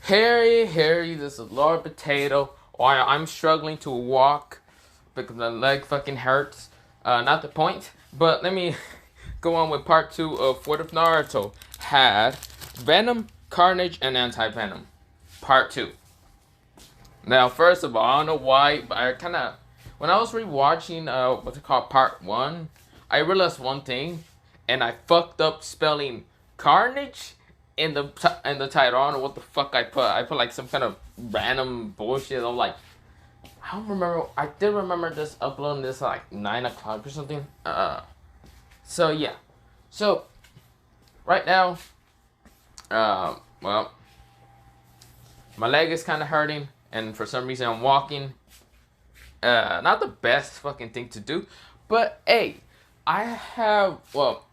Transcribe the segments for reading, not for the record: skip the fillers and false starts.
Harry, this is Lord Potato. While I'm struggling to walk because my leg fucking hurts. Not the point, but let me go on with part 2 of What If Naruto had Venom, Carnage, and Anti-Venom. Part 2. Now, first of all, I don't know why, but I kind of, when I was rewatching, what's it called, part 1, I realized one thing, and I fucked up spelling Carnage in the title. I don't know what the fuck I put. I put like some kind of random bullshit. I'm like, I don't remember. I did remember this uploading this at like 9 o'clock or something. So yeah. So right now, well, my leg is kind of hurting, and for some reason I'm walking. Not the best fucking thing to do, but hey, I have, well,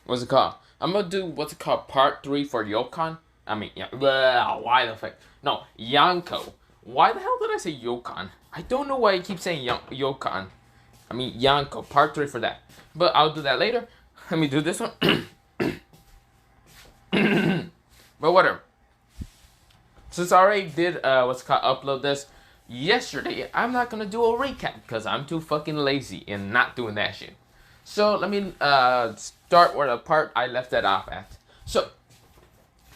what's it called? I'm gonna do what's it called, part 3 for Yokon. I mean, yeah, why the fuck? No, Yanko. Why the hell did I say Yokon? I don't know why I keep saying Yokon. I mean, Yanko, part 3 for that. But I'll do that later. Let me do this one. But whatever. Since I already did, what's it called, upload this yesterday, I'm not gonna do a recap because I'm too fucking lazy and not doing that shit. So let me start where the part I left that off at. So,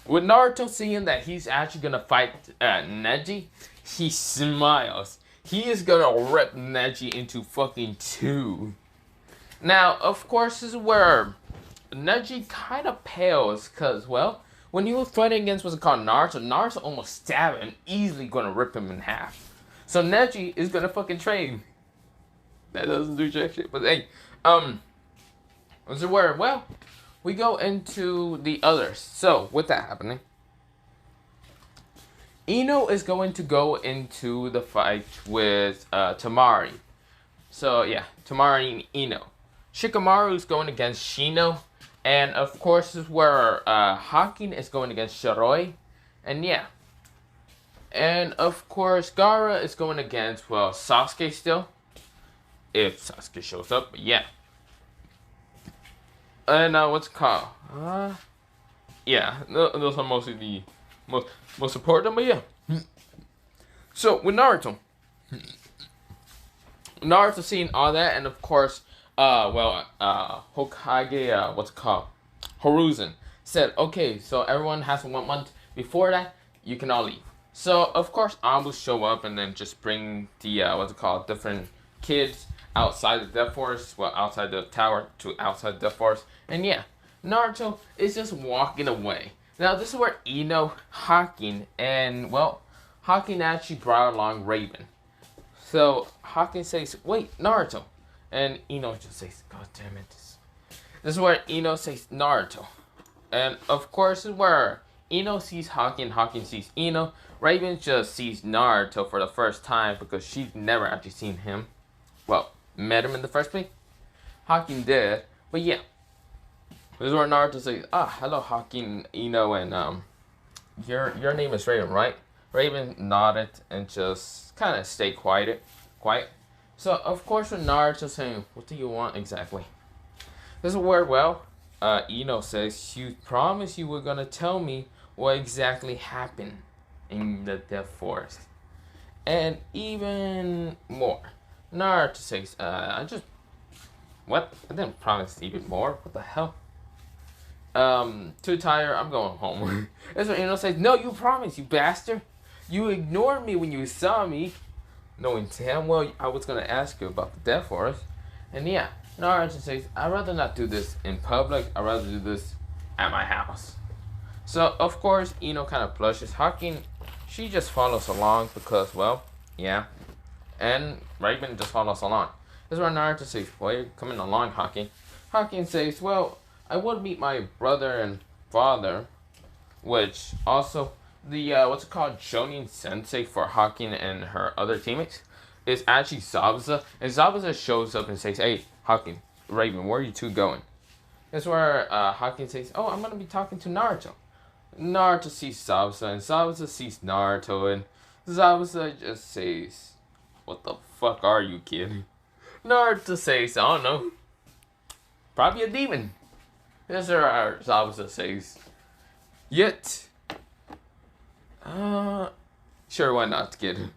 with Naruto seeing that he's actually gonna fight Neji, he smiles. He is gonna rip Neji into fucking 2. Now, of course, this is where Neji kind of pales, cause well, when he was fighting against what's it called, Naruto almost stabbed him, easily gonna rip him in half. So Neji is gonna fucking train. That doesn't do jack shit, but hey, what's the word? Well, we go into the others. So with that happening, Ino is going to go into the fight with Tamari. So yeah, Tamari and Ino. Shikamaru is going against Shino. And of course, this is where Hakin is going against Shiroi. And yeah. And of course, Gara is going against, well, Sasuke still. If Sasuke shows up, but yeah. And what's it called? Yeah, those are mostly the most important, but yeah. So with Naruto seeing all that, and of course, Hokage, what's it called? Hiruzen said, okay, so everyone has 1 month. Before that, you can all leave. So of course, I will show up and then just bring the what's it called, different kids outside the Death Forest, well, outside the tower to outside the Death Forest, and yeah, Naruto is just walking away. Now this is where Ino, Hakin, and well, Hakin actually brought along Raven. So Hakin says, "Wait, Naruto," and Ino just says, "God damn it!" This is where Ino says Naruto, and of course, this is where Ino sees Hakin, Hakin sees Ino. Raven just sees Naruto for the first time because she's never actually seen him. Well, met him in the first place. Hakin did, but yeah. This is where Naruto says, hello Hakin, Ino, and your name is Raven, right? Raven nodded and just kind of stayed quiet. So of course when Naruto saying, what do you want exactly? This is where, well, Ino says, you promised you were gonna tell me what exactly happened in the Death Forest. And even more, Naruto says, what? I didn't promise even more. What the hell? Too tired. I'm going home. That's what Ino says. No, you promised, you bastard. You ignored me when you saw me, knowing damn well I was gonna ask you about the Death Forest. And yeah, Naruto says, I'd rather not do this in public. I'd rather do this at my house. So of course, Ino kind of blushes. Hakin, she just follows along because, well, yeah. And Raven just follows along. This is where Naruto says, well, you're coming along, Hakin. Hakin says, well, I would meet my brother and father, which also, the, what's it called, Jonin Sensei for Hakin and her other teammates is actually Zabuza. And Zabuza shows up and says, hey, Hakin, Raven, where are you two going? That's where Hakin says, oh, I'm going to be talking to Naruto. Naruto sees Zabuza, and Zabuza sees Naruto, and Zabuza just says, what the fuck are you, kid? Naruto says, I don't know, probably a demon. That's where Zabuza says, yet, Uh, sure, why not, kid?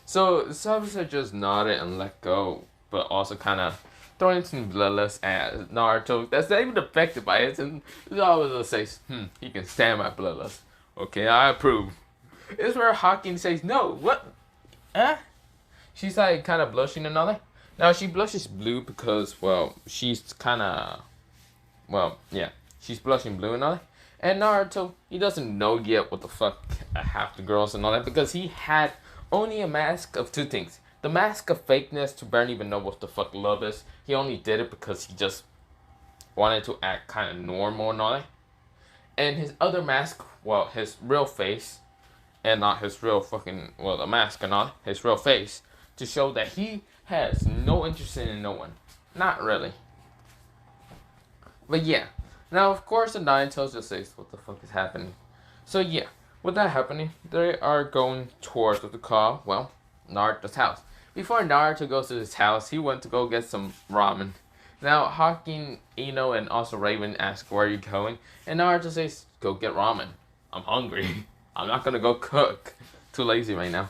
So Sasuke just nodded and let go, but also kind of throwing some bloodlust at Naruto. That's not even affected by it, and Zabuza says, he can stand my bloodlust. Okay, I approve. It's where Hawking says, no, what? Huh? She's like kind of blushing and all that. Now she blushes blue because, well, she's kind of, well, yeah, she's blushing blue and all that. And Naruto, he doesn't know yet what the fuck half the girls and all that because he had only a mask of two things. The mask of fakeness to barely even know what the fuck love is. He only did it because he just wanted to act kind of normal and all that. And his other mask, well, his real face, and not his real fucking, well, the mask and all, his real face, to show that he has no interest in no one. Not really. But yeah. Now, of course, the Nine Tails just says, what the fuck is happening? So yeah, with that happening, they are going towards what they call, well, Naruto's house. Before Naruto goes to his house, he went to go get some ramen. Now, Hawking, Ino, and also Raven ask, where are you going? And Naruto says, go get ramen. I'm hungry. I'm not gonna go cook. Too lazy right now.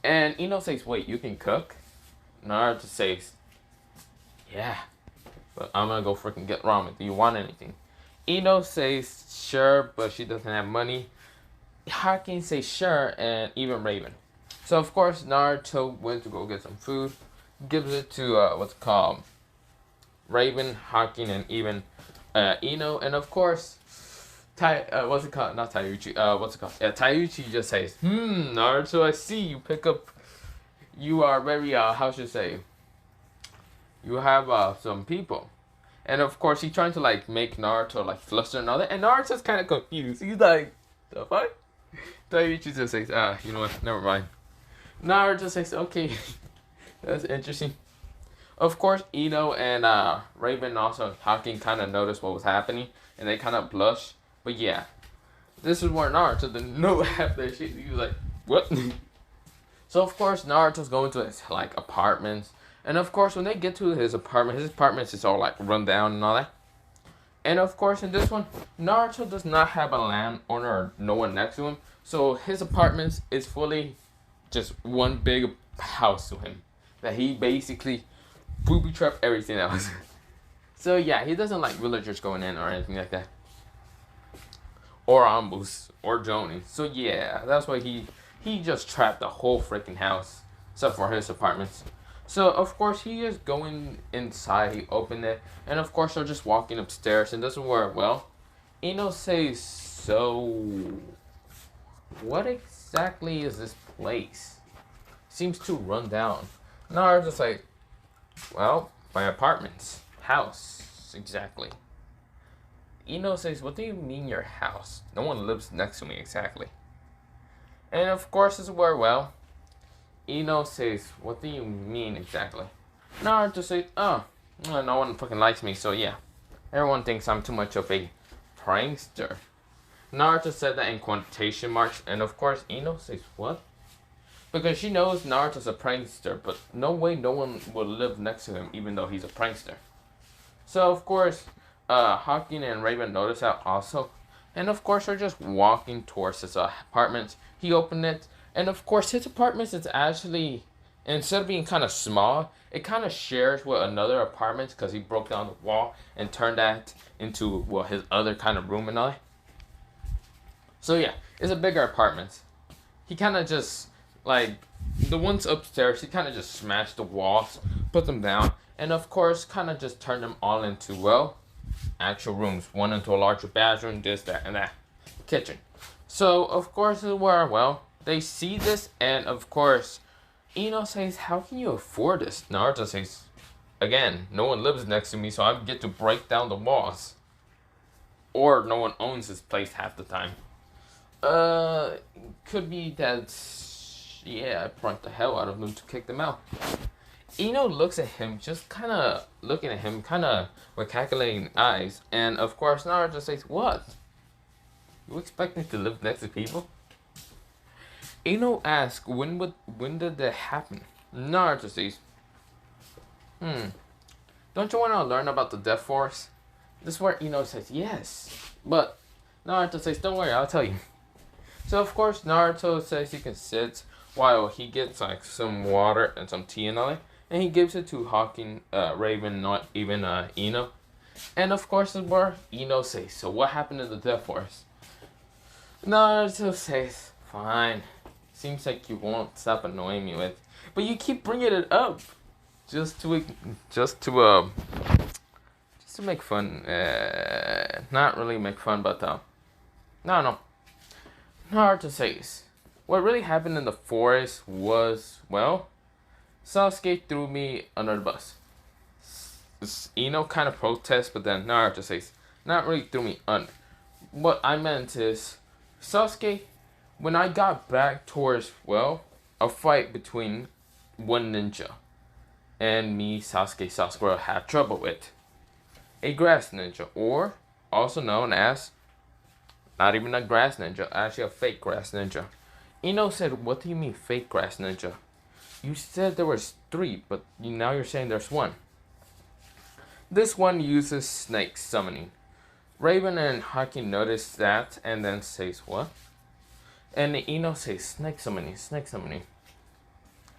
And Ino says, wait, you can cook? Naruto says, yeah, but I'm gonna go freaking get ramen. Do you want anything? Ino says, sure, but she doesn't have money. Hawking says, sure, and even Raven. So, of course, Naruto went to go get some food. Gives it to, what's it called? Raven, Hawking, and even Ino. And, of course, what's it called? Not Taiuchi. What's it called? Yeah, Taiuchi just says, Naruto, I see you pick up. You are very, how should I say? You have some people. And of course, he's trying to like make Naruto like fluster and all that. And Naruto's kind of confused. He's like, the fuck? Taiuchi just says, you know what? Never mind. Naruto says, okay. That's interesting. Of course, Ino and Raven also Hawking kind of noticed what was happening. And they kind of blush. But yeah. This is where Naruto didn't know half that shit. He was like, what? So of course, Naruto's going to his like apartments. And of course, when they get to his apartment is all like run down and all that. And of course, in this one, Naruto does not have a landowner or no one next to him. So his apartment is fully just one big house to him. That he basically booby trap everything else. So yeah, he doesn't like villagers going in or anything like that. Or ambush or joining. So yeah, that's why he just trapped the whole freaking house. Except for his apartments. So, of course, he is going inside. He opened it. And, of course, they're just walking upstairs. And this is where, well, Ino says, so, what exactly is this place? Seems too run down. Naruto's like, well, my apartment's house, exactly. Ino says, what do you mean your house? No one lives next to me, exactly. And, of course, this is where, well, Ino says, what do you mean exactly? Naruto says, oh, no one fucking likes me, so yeah. Everyone thinks I'm too much of a prankster. Naruto said that in quotation marks, and of course Ino says, what? Because she knows Naruto's a prankster, but no way no one will live next to him even though he's a prankster. So of course, Hawking and Raven notice that also. And of course they're just walking towards his apartment. He opened it. And of course, his apartment is actually, instead of being kind of small, it kind of shares with another apartment because he broke down the wall and turned that into, well, his other kind of room and all that. So yeah, it's a bigger apartment. He kind of just, like, the ones upstairs, he kind of just smashed the walls, put them down, and of course, kind of just turned them all into, well, actual rooms. One into a larger bathroom, this, that, and that. Kitchen. So, of course, this is where, well, they see this, and of course, Ino says, how can you afford this? Naruto says, again, no one lives next to me, so I get to break down the walls. Or no one owns this place half the time. Could be that, yeah, I pranked the hell out of them to kick them out. Ino looks at him, just kind of looking at him, kind of with calculating eyes. And of course, Naruto says, what? You expect me to live next to people? Ino asks, when did that happen? Naruto says, don't you want to learn about the Death Force? This is where Ino says, yes. But Naruto says, don't worry, I'll tell you. So of course Naruto says he can sit while he gets like some water and some tea and all that, and he gives it to Hawking, Raven, not even Ino. And of course this is where Ino says, "So what happened in the Death Forest?" Naruto says, "Fine. Seems like you won't stop annoying me with, but you keep bringing it up, just to just to uh just to make fun. Not really make fun, but no. Naruto says, what really happened in the forest was, well, Sasuke threw me under the bus. Ino kind of protests, but then Naruto says, not really threw me under. What I meant is, Sasuke, when I got back towards, well, a fight between one ninja and me, Sasuke had trouble with. A grass ninja, or also known as, not even a grass ninja, actually a fake grass ninja. Ino said, what do you mean fake grass ninja? You said there was 3, but now you're saying there's 1. This one uses snake summoning. Raven and Haki notice that and then says, what? And Ino says, snake summoning.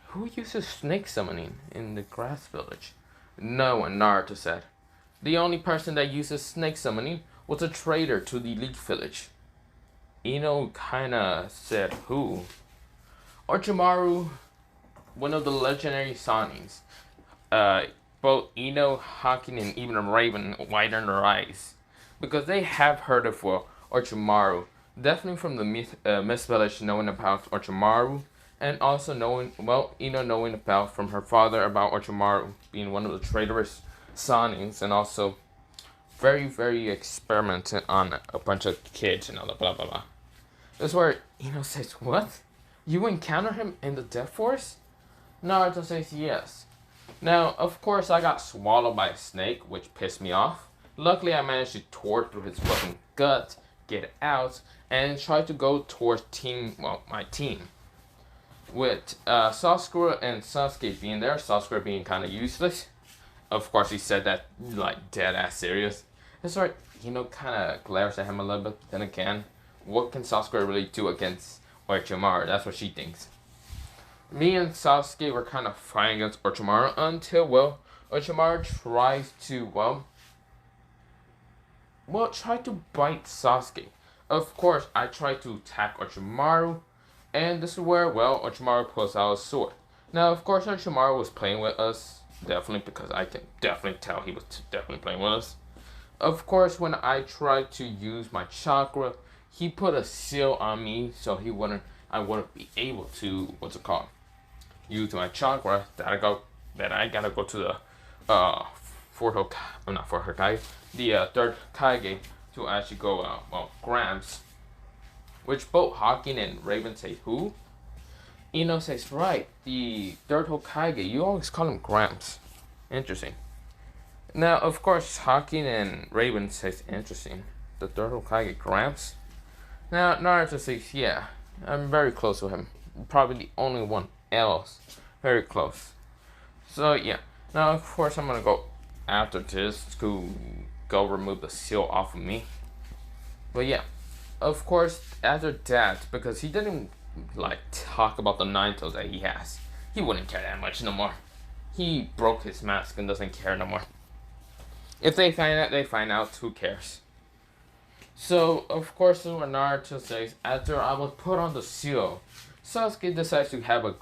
Who uses snake summoning in the grass village? No one, Naruto said. The only person that uses snake summoning was a traitor to the Leaf Village. Ino kinda said, who? Orochimaru, one of the legendary Sanins. Both Ino, Hawking, and even Raven widen their eyes, because they have heard of Orochimaru. Definitely from the Mist Village knowing about Orochimaru, and also Ino knowing about from her father about Orochimaru being one of the traitorous Sanins, and also very, very experimenting on a bunch of kids and all that blah blah blah. This is where Ino says, what? You encounter him in the Death Forest? Naruto says yes. Now, of course, I got swallowed by a snake, which pissed me off. Luckily, I managed to tore through his fucking gut, get it out, and try to go towards my team. With Sasuke and Sasuke being there, Sasuke being kind of useless. Of course, he said that like dead ass serious. It's right, kind of glares at him a little bit. But then again, what can Sasuke really do against Orochimaru? That's what she thinks. Me and Sasuke were kind of fighting against Orochimaru until, Orochimaru tries to, try to bite Sasuke. Of course, I tried to attack Orochimaru, and this is where, Orochimaru pulls out his sword. Now, of course, Orochimaru was playing with us, definitely, because I can definitely tell he was definitely playing with us. Of course, when I tried to use my chakra, he put a seal on me, so I wouldn't be able to, use my chakra that I gotta go to the the third Hokage to actually go Gramps, which both Hawking and Raven say who. Ino says, right, the third Hokage. You always call him Gramps. Interesting. Now, of course, Hawking and Raven says interesting. The third Hokage, Gramps. Now Naruto says, yeah, I'm very close to him. Probably the only one else. Very close. So yeah. Now of course I'm gonna go after this to go remove the seal off of me. But yeah. Of course after that, because he didn't talk about the 9 toes that he has. He wouldn't care that much no more. He broke his mask and doesn't care no more. If they find out, they find out. Who cares? So, of course, when Naruto says, after I was put on the seal, Sasuke decides to have the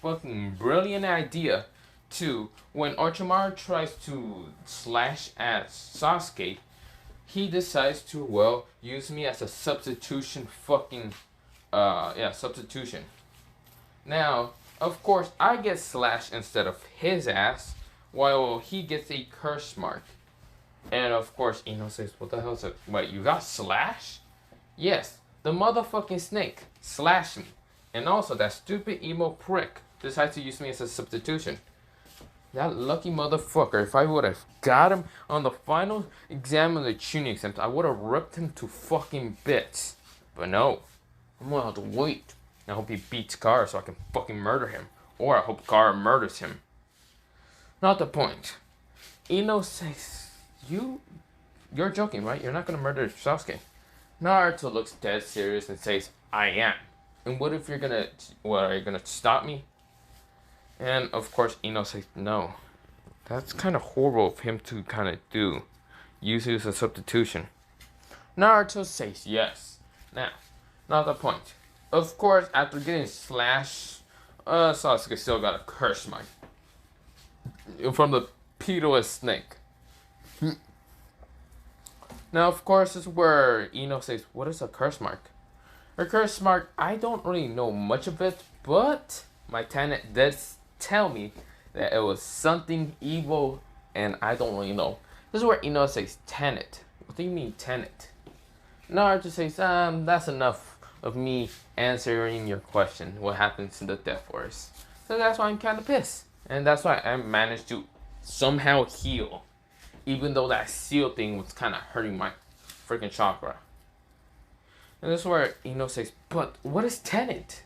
fucking brilliant idea to, when Orochimaru tries to slash at Sasuke, he decides to, use me as a substitution substitution. Now, of course, I get slashed instead of his ass, while he gets a curse mark. And of course, Ino says, what the hell is it? Wait, you got slashed? Yes, the motherfucking snake slashed me. And also, that stupid emo prick decides to use me as a substitution. That lucky motherfucker, if I would have got him on the final exam of the tuning exam, I would have ripped him to fucking bits. But no, I'm gonna have to wait. I hope he beats Gara so I can fucking murder him. Or I hope Gara murders him. Not the point. Ino says, you're joking, right? You're not gonna murder Sasuke. Naruto looks dead serious and says, I am. And what if you're gonna, what, are you gonna stop me? And of course, Ino says, no. That's kind of horrible of him to kind of do. Use it as a substitution. Naruto says yes. Now, not the point. Of course, after getting slashed, Sasuke still got a curse mark from the pedo snake. Now, of course, this is where Ino says, what is a curse mark? A curse mark, I don't really know much of it, but my tenant did tell me that it was something evil, and I don't really know. This is where Ino says, tenet. What do you mean, tenet? Naruto says, that's enough of me answering your question. What happens in the Death Forest? So that's why I'm kind of pissed. And that's why I managed to somehow heal. Even though that seal thing was kind of hurting my freaking chakra. And this is where Ino says, but what is tenet?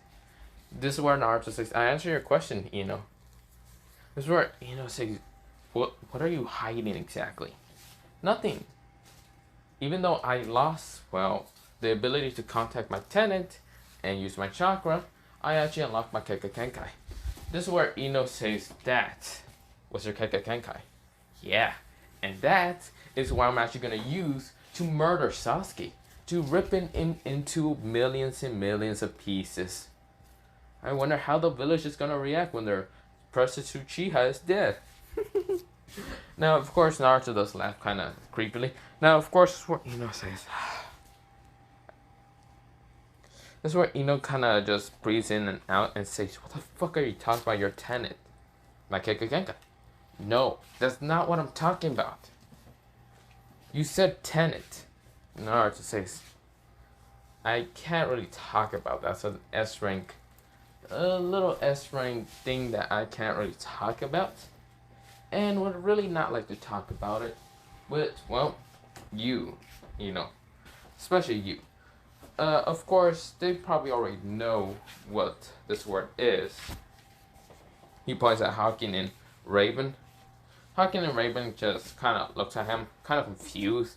This is where Naruto says, I answer your question, Ino. This is where Ino says, what are you hiding exactly? Nothing. Even though I lost, well, the ability to contact my tenet and use my chakra, I actually unlocked my Kekkei. This is where Ino says, that was your Kekkei. Yeah. And that is what I'm actually going to use to murder Sasuke. To rip him into millions and millions of pieces. I wonder how the village is going to react when their prostitute Chiha is dead. Now, of course, Naruto does laugh kind of creepily. Now, of course, this is what Ino says. This is where Ino kind of just breathes in and out and says, what the fuck are you talking about, your tenet? My Kekkei. No, that's not what I'm talking about. You said tenet. Naruto says, I can't really talk about that. It's an S rank, a little S rank thing that I can't really talk about. And would really not like to talk about it with, well, you know, especially you. Of course, they probably already know what this word is. He points at Hawking and Raven. Hawking and Raven just kind of looks at him, kind of confused.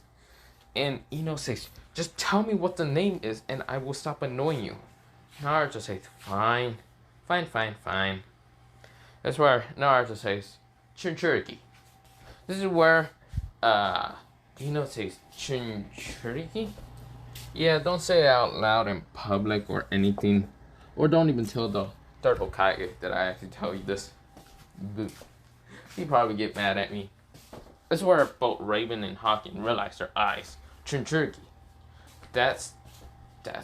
And Ino says, just tell me what the name is and I will stop annoying you. Naruto says, fine. That's where Naruto says, Jinchuriki. This is where Ino says, Jinchuriki? Yeah, don't say it out loud in public or anything. Or don't even tell the third Hokage that I actually tell you this. He'd probably get mad at me. This is where both Raven and Hawking realize their eyes. Jinchuriki. That's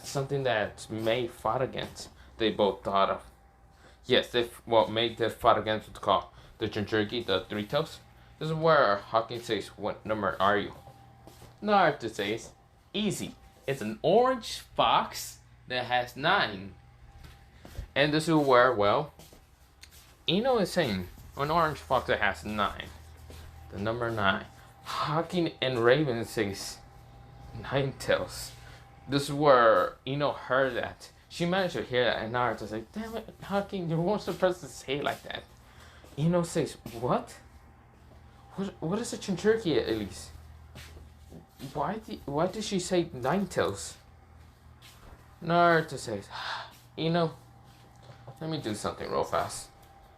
something that May fought against. They both thought of. Yes, May did fought against what's called the Jinchuriki, the three toes. This is where Hawking says, what number are you? Naruto says, easy. It's an orange fox that has 9. And this is where, well, Ino is saying, an orange fox that has 9. The number 9. Hawking and Raven says 9 tails. This is where Ino heard that. She managed to hear that, and Naruto's like, damn it, Hawking, you weren't supposed to say it like that. Ino says, what? What is a Jinchuriki at least? Why did she say 9 tails? Naruto says, Ino, let me do something real fast.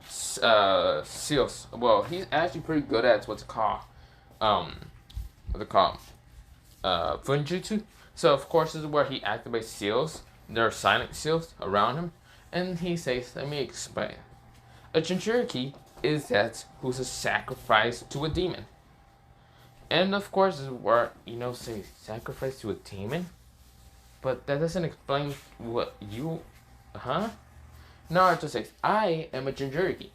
Seals. Well, he's actually pretty good at what's it called. Funjutsu. So of course this is where he activates seals. There are silent seals around him, and he says, "Let me explain. A Jinchuriki is that who's a sacrifice to a demon." And of course this is where says sacrifice to a demon, but that doesn't explain what you, Naruto says, I am a Jinchuriki.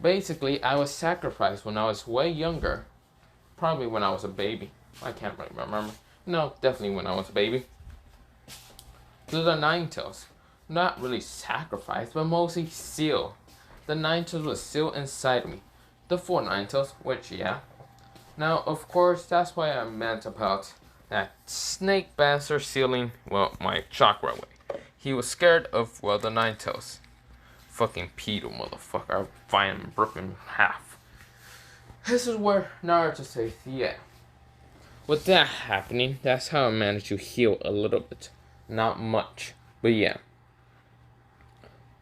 Basically, I was sacrificed when I was way younger. Probably when I was a baby. I can't really remember. No, definitely when I was a baby. To the Nine Tails. Not really sacrificed, but mostly sealed. The Nine Tails was sealed inside me. The 4 Nine Tails, which, yeah. Now, of course, that's why I meant about that snake bastard sealing, well, my chakra away. He was scared of, well, the Nine Tails. Fucking pedo motherfucker. I'll find him and rip him in half. This is where Naruto says, yeah. with that happening, that's how I managed to heal a little bit. Not much, but yeah.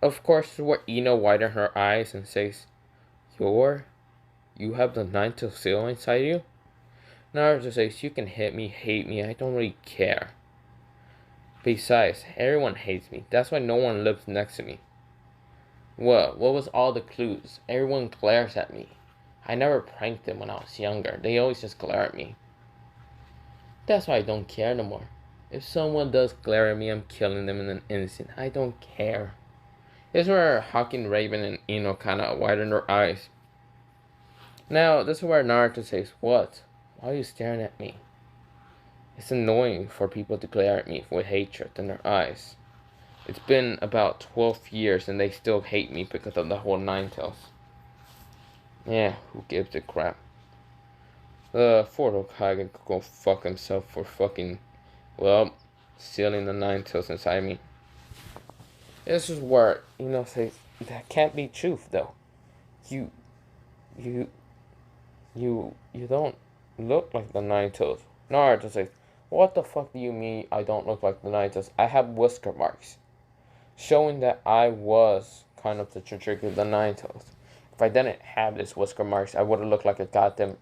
Of course, where Ino widens her eyes and says, You have the nine-tailed seal inside you? Naruto says, You can hit me, hate me, I don't really care. Besides, everyone hates me. That's why no one lives next to me. What was all the clues? Everyone glares at me. I never pranked them when I was younger. They always just glare at me. That's why I don't care no more. If someone does glare at me, I'm killing them in an instant. I don't care. This is where Hawking, Raven, and Ino kind of widen their eyes. Now, this is where Naruto says, What? Why are you staring at me? It's annoying for people to glare at me with hatred in their eyes. It's been about 12 years and they still hate me because of the whole Nine-Tails. Yeah, who gives a crap? The fourth Hokage could go fuck himself for fucking, sealing the Nine-Tails inside me. This is where, say, that can't be truth, though. You don't look like the Nine-Tails. Naruto says, What the fuck do you mean I don't look like the Nine-Tails? I have whisker marks, showing that I was kind of the Jinchuriki of the Nine-Tails. If I didn't have this whisker marks, I would have looked like a goddamn...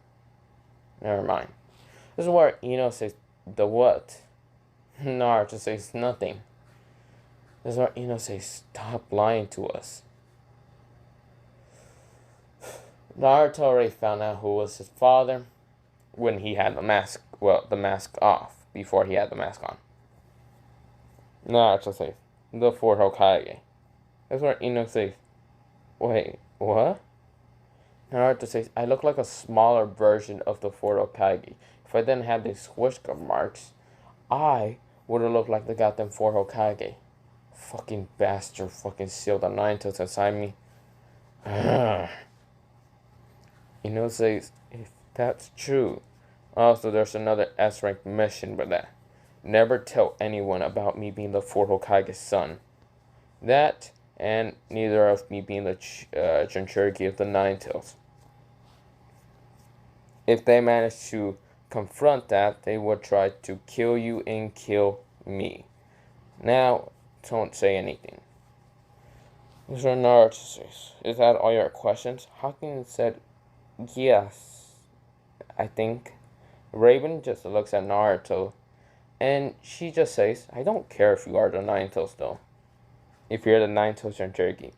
Never mind. This is where Ino says, The what? Naruto says nothing. This is where Ino says, Stop lying to us. Naruto already found out who was his father when he had the mask, the mask off, before he had the mask on. Naruto says, the fourth Hokage. That's where Ino says, Wait, what? Naruto says, I look like a smaller version of the fourth Hokage. If I didn't have these whisker marks, I would have looked like the goddamn fourth Hokage. Fucking bastard, fucking sealed the Nine-Tails inside me. Ino says, if that's true. Also, there's another S-rank mission with that. Never tell anyone about me being the fourth Hokage's son. That, and neither of me being the Jinchuriki of the Nine-Tails. If they manage to confront that, they would try to kill you and kill me. Now, don't say anything. Mr. Naruto says, Is that all your questions? Hawking said, Yes, I think. Raven just looks at Naruto, and she just says, I don't care if you are the Nine-Tails though. If you're the Nine-Tails Jinchuriki.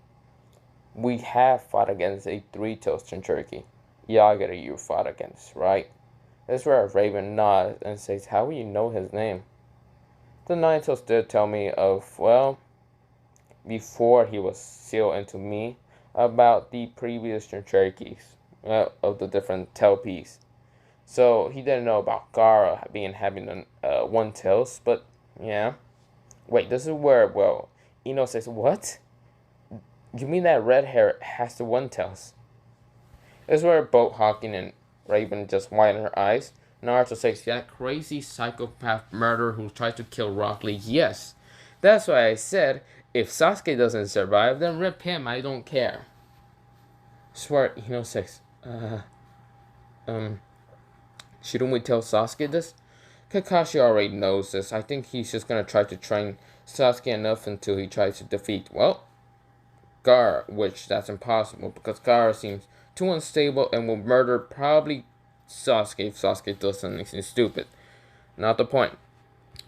We have fought against a Three-Tails Jinchuriki. Yagura you fought against, right? That's where Raven nods and says, How will you know his name? The Nine-Tails did tell me of, before he was sealed into me, about the previous Jinchurikis. Of the different tail piece. So he didn't know about Gara having one tails, but yeah. Wait, this is where Ino says, What? You mean that red hair has the one tails? This is where both Hawking and Raven just widen her eyes. Naruto says, That crazy psychopath murderer who tried to kill Rock Lee, yes. That's why I said, if Sasuke doesn't survive, then rip him, I don't care. Swear, Ino says, shouldn't we tell Sasuke this? Kakashi already knows this. I think he's just gonna try to train Sasuke enough until he tries to defeat, Gara, which that's impossible because Gara seems too unstable and will murder probably Sasuke if Sasuke does something stupid. Not the point.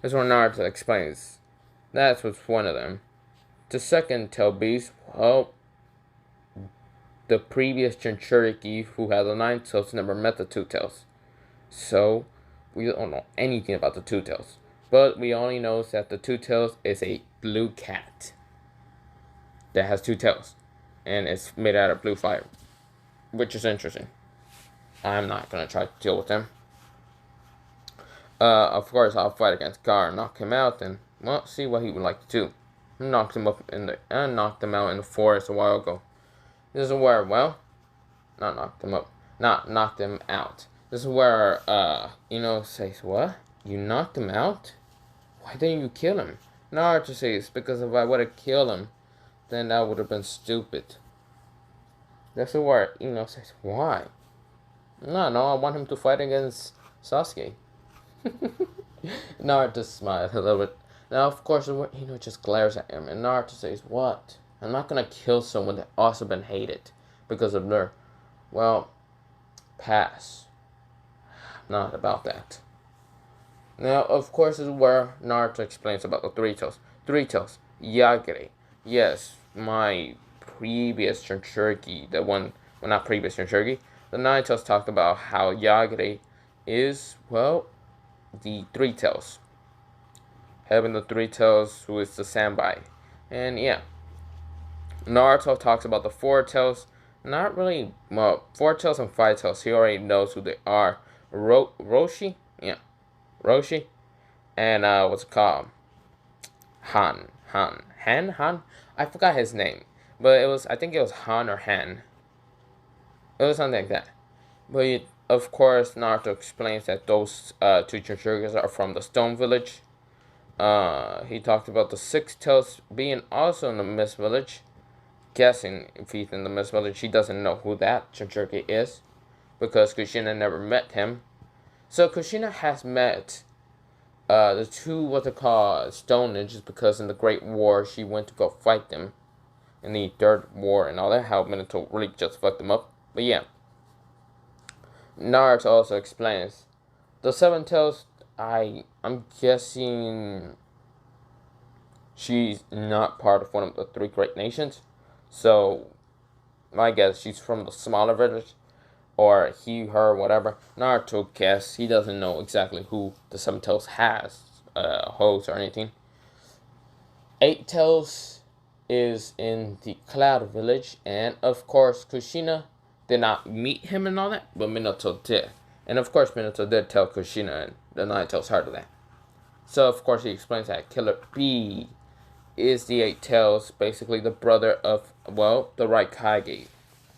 This is where Naruto explains. That's what's one of them. The second tail beast, the previous Jinchuriki who had the Nine-Tails never met the Two-Tails. So, we don't know anything about the Two-Tails. But we only know that the Two-Tails is a blue cat that has two tails. And it's made out of blue fire. Which is interesting. I'm not going to try to deal with him. Of course, I'll fight against Gara, knock him out, and, see what he would like to do. Knocked him out in the forest a while ago. This is where, not knocked him up, not knocked him out. This is where, says, What? You knocked him out? Why didn't you kill him? Naruto says, Because if I would have killed him, then that would have been stupid. This is where, says, Why? No, I want him to fight against Sasuke. Naruto smiles a little bit. Now, of course, Ino just glares at him, and Naruto says, "What? I'm not gonna kill someone that also been hated because of their, well, past. Not about that." Now, of course, is where Naruto explains about the three tails. Three tails, Yagare. Yes, my previous Jinchuriki, the one, well, not previous Jinchuriki. The nine tails talked about how Yagare is, well, the three tails. Having the three tails, who is the Senpai. And yeah, Naruto talks about the four tails. Not really, well, four tails and five tails. He already knows who they are. Roshi? Yeah, Roshi. And what's it called? Han. I forgot his name, but I think it was Han or Han. It was something like that. But of course, Naruto explains that those two Jinchurikis are from the Stone Village. He talked about the Six Tails being also in the Mist Village. Guessing if he's in the Mist Village, he doesn't know who that Jinchuriki is, because Kushina never met him. So Kushina has met the two, what they call, Stone Ninjas, because in the Great War, she went to go fight them in the Third War and all that, how Minato really just fucked them up. But yeah, Naruto also explains the Seven Tails. I'm guessing she's not part of one of the three great nations, so I guess she's from the smaller village, or he, her, whatever. Naruto guess he doesn't know exactly who the Seven Tails has, holds or anything. Eight Tails is in the Cloud Village, and of course Kushina did not meet him and all that, but Minato did. And of course Minato did tell Kushina, and the Nine Tails heard of that. So of course he explains that Killer B is the Eight Tails, basically the brother of, well, the right Hokage.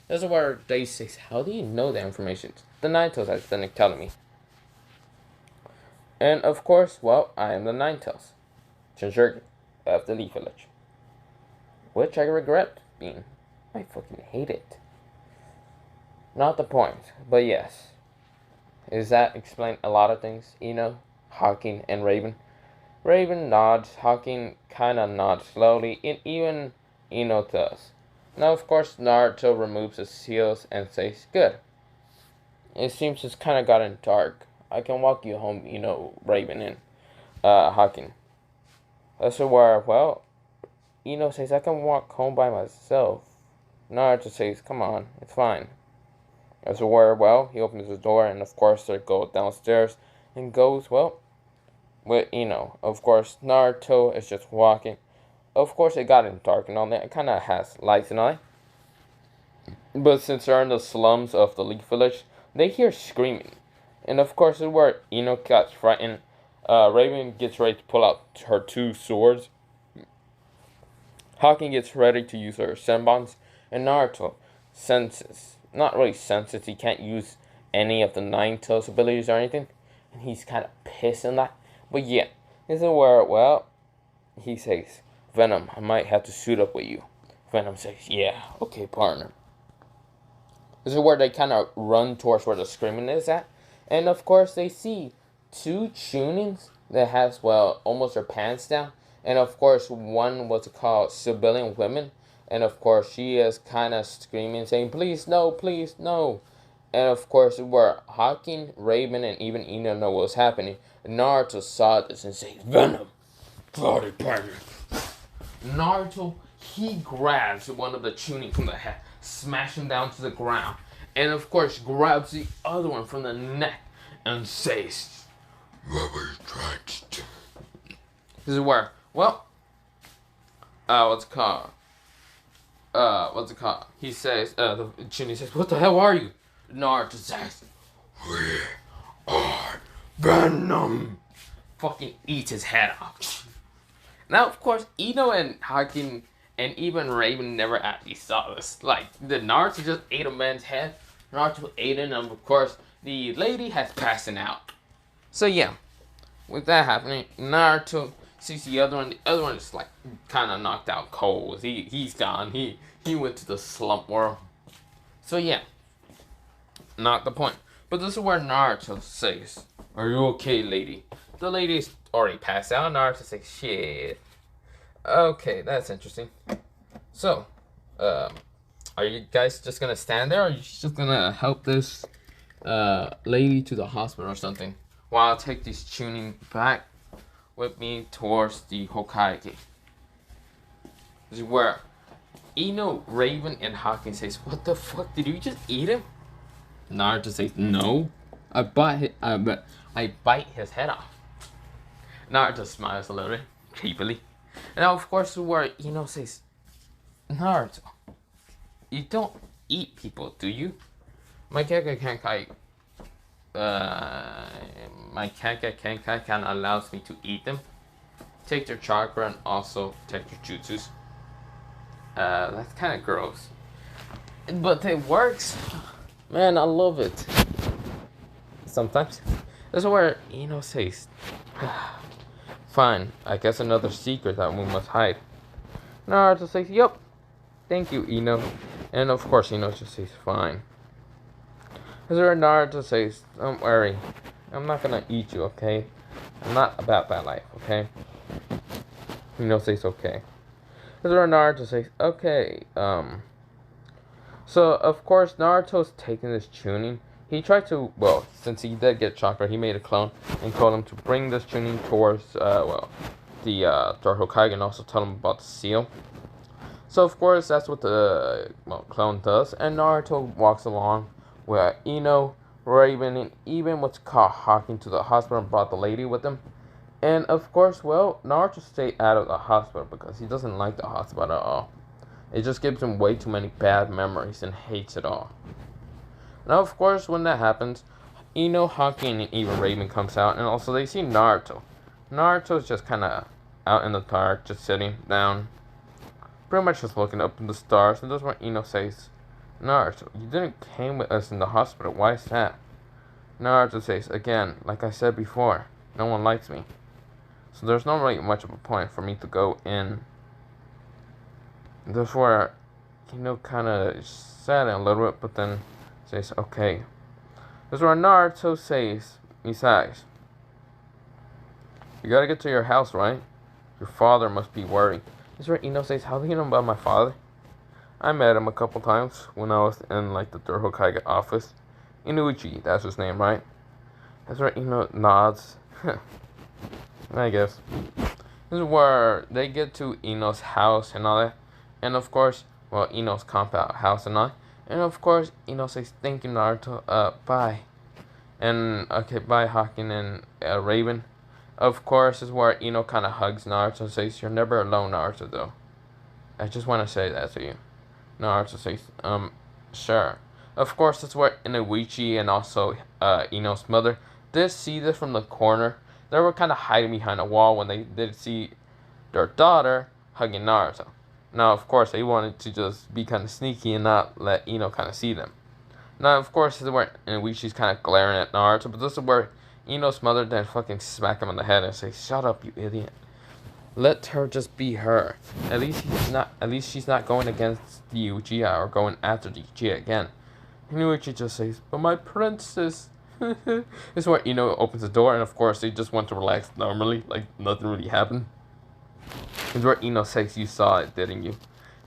This is where they say, how do you know that information? The Nine Tails has been telling me. And of course, well, I am the Nine Tails, Jinchuriki of the Leaf Village, which I regret being. I fucking hate it. Not the point, but yes. Does that explain a lot of things? Hawking and Raven. Raven nods, Hawking kinda nods slowly, and even Ino does. Now, of course, Naruto removes his seals and says, "Good. It seems it's kinda gotten dark. I can walk you home, Raven and Hawking." That's where, well, Ino says, "I can walk home by myself." Naruto says, "Come on, it's fine." That's where, well, he opens the door, and of course they go downstairs and goes, well, with Ino. Of course, Naruto is just walking. Of course, it got dark and all that. It kind of has lights and all that. But since they're in the slums of the Leaf Village, they hear screaming. And of course, it's where Ino gets frightened. Raven gets ready to pull out her two swords. Hawking gets ready to use her senbons. And Naruto senses. Not really senses. He can't use any of the Nine Tails abilities or anything. And he's kind of pissed in that. But yeah, this is where, well, he says, "Venom, I might have to suit up with you." Venom says, "Yeah, okay, partner." This is where they kind of run towards where the screaming is at. And of course, they see two Chunins that has, well, almost their pants down. And of course, one was called civilian women. And of course, she is kind of screaming, saying, "Please, no, please, no." And of course, where Hawking, Raven, and even Ino know what was happening, Naruto saw this and says, "Venom, party partner." Naruto, he grabs one of the Chunin from the head, smash him down to the ground, and of course grabs the other one from the neck and says, "What were you trying to do?" This is where, well, what's it called? He says, the Chunin says, "What the hell are you?" Naruto says, "We are Venom." Fucking eats his head off. Now, of course, Ino and Hawking and even Raven never actually saw this. Like, the Naruto just ate a man's head. Naruto ate it, and of course, the lady has passed out. So yeah, with that happening, Naruto sees the other one. The other one is like kind of knocked out cold. He's gone. He went to the slump world. So yeah, not the point. But this is where Naruto says, Are you okay, lady? The lady's already passed out. Naruto says, shit. Okay, that's interesting. So, are you guys just gonna stand there, or are you just gonna help this lady to the hospital or something? While I take this tuning back with me towards the Hokage. This is where Raven, and Hawkins says, "What the fuck? Did you just eat him?" Naruto says, "No, I bite his head off." Naruto smiles a little bit creepily, and now of course where says, "Naruto, you don't eat people, do you?" My Kenkai kind of allows me to eat them, take their chakra, and also take their jutsus. That's kind of gross, but it works. Man, I love it. Sometimes. That's where says, "Fine, I guess another secret that we must hide." Naruto says, "Yup, thank you, Ino." And of course, just says, "Fine." That's where Naruto says, "Don't worry, I'm not gonna eat you, okay? I'm not about that life, okay?" Says, "Okay." That's where Naruto says, "Okay, So, of course, Naruto's taking this tuning. He tried to, since he did get chakra, he made a clone and told him to bring this tuning towards, the Dark Hokage, and also tell him about the seal. So, of course, that's what the clone does. And Naruto walks along with Raven, and even what's called Hawking to the hospital and brought the lady with him. And, of course, Naruto stayed out of the hospital because he doesn't like the hospital at all. It just gives him way too many bad memories and hates it all. Now, of course, when that happens, Hawking, and even Raven comes out, and also they see Naruto. Naruto's just kind of out in the dark, just sitting down, pretty much just looking up in the stars, and that's when says, "Naruto, you didn't came with us in the hospital. Why is that?" Naruto says, "Again, like I said before, no one likes me. So there's not really much of a point for me to go in." Therefore, kind of sad a little bit, but then says, "Okay." This is where Naruto says, "Besides, you gotta get to your house, right? Your father must be worried." This is where says, "How do you know about my father?" "I met him a couple times when I was in the third Hokage office. Inuichi, that's his name, right?" That's where nods. I guess. This is where they get to Ino's house and all that. And of course, Ino's compound house and all. And of course, says, "Thank you, Naruto. Bye." And okay, bye, Hawking and Raven. Of course, is where kind of hugs Naruto and says, "You're never alone, Naruto, though. I just want to say that to you." Naruto says, "Sure." Of course, that's where Inuichi and also Ino's mother did see this from the corner. They were kind of hiding behind a wall when they did see their daughter hugging Naruto. Now, of course, they wanted to just be kind of sneaky and not let kind of see them. Now, of course, this is where Inuichi's kind of glaring at Naruto, but this is where Ino's mother then fucking smack him on the head and say, "Shut up, you idiot. Let her just be her. At least she's not going against the Uchiha or going after the Uchiha again." Inuichi just says, "But my princess." This is where opens the door, and of course they just want to relax normally, like nothing really happened. This is where says, "You saw it, didn't you?"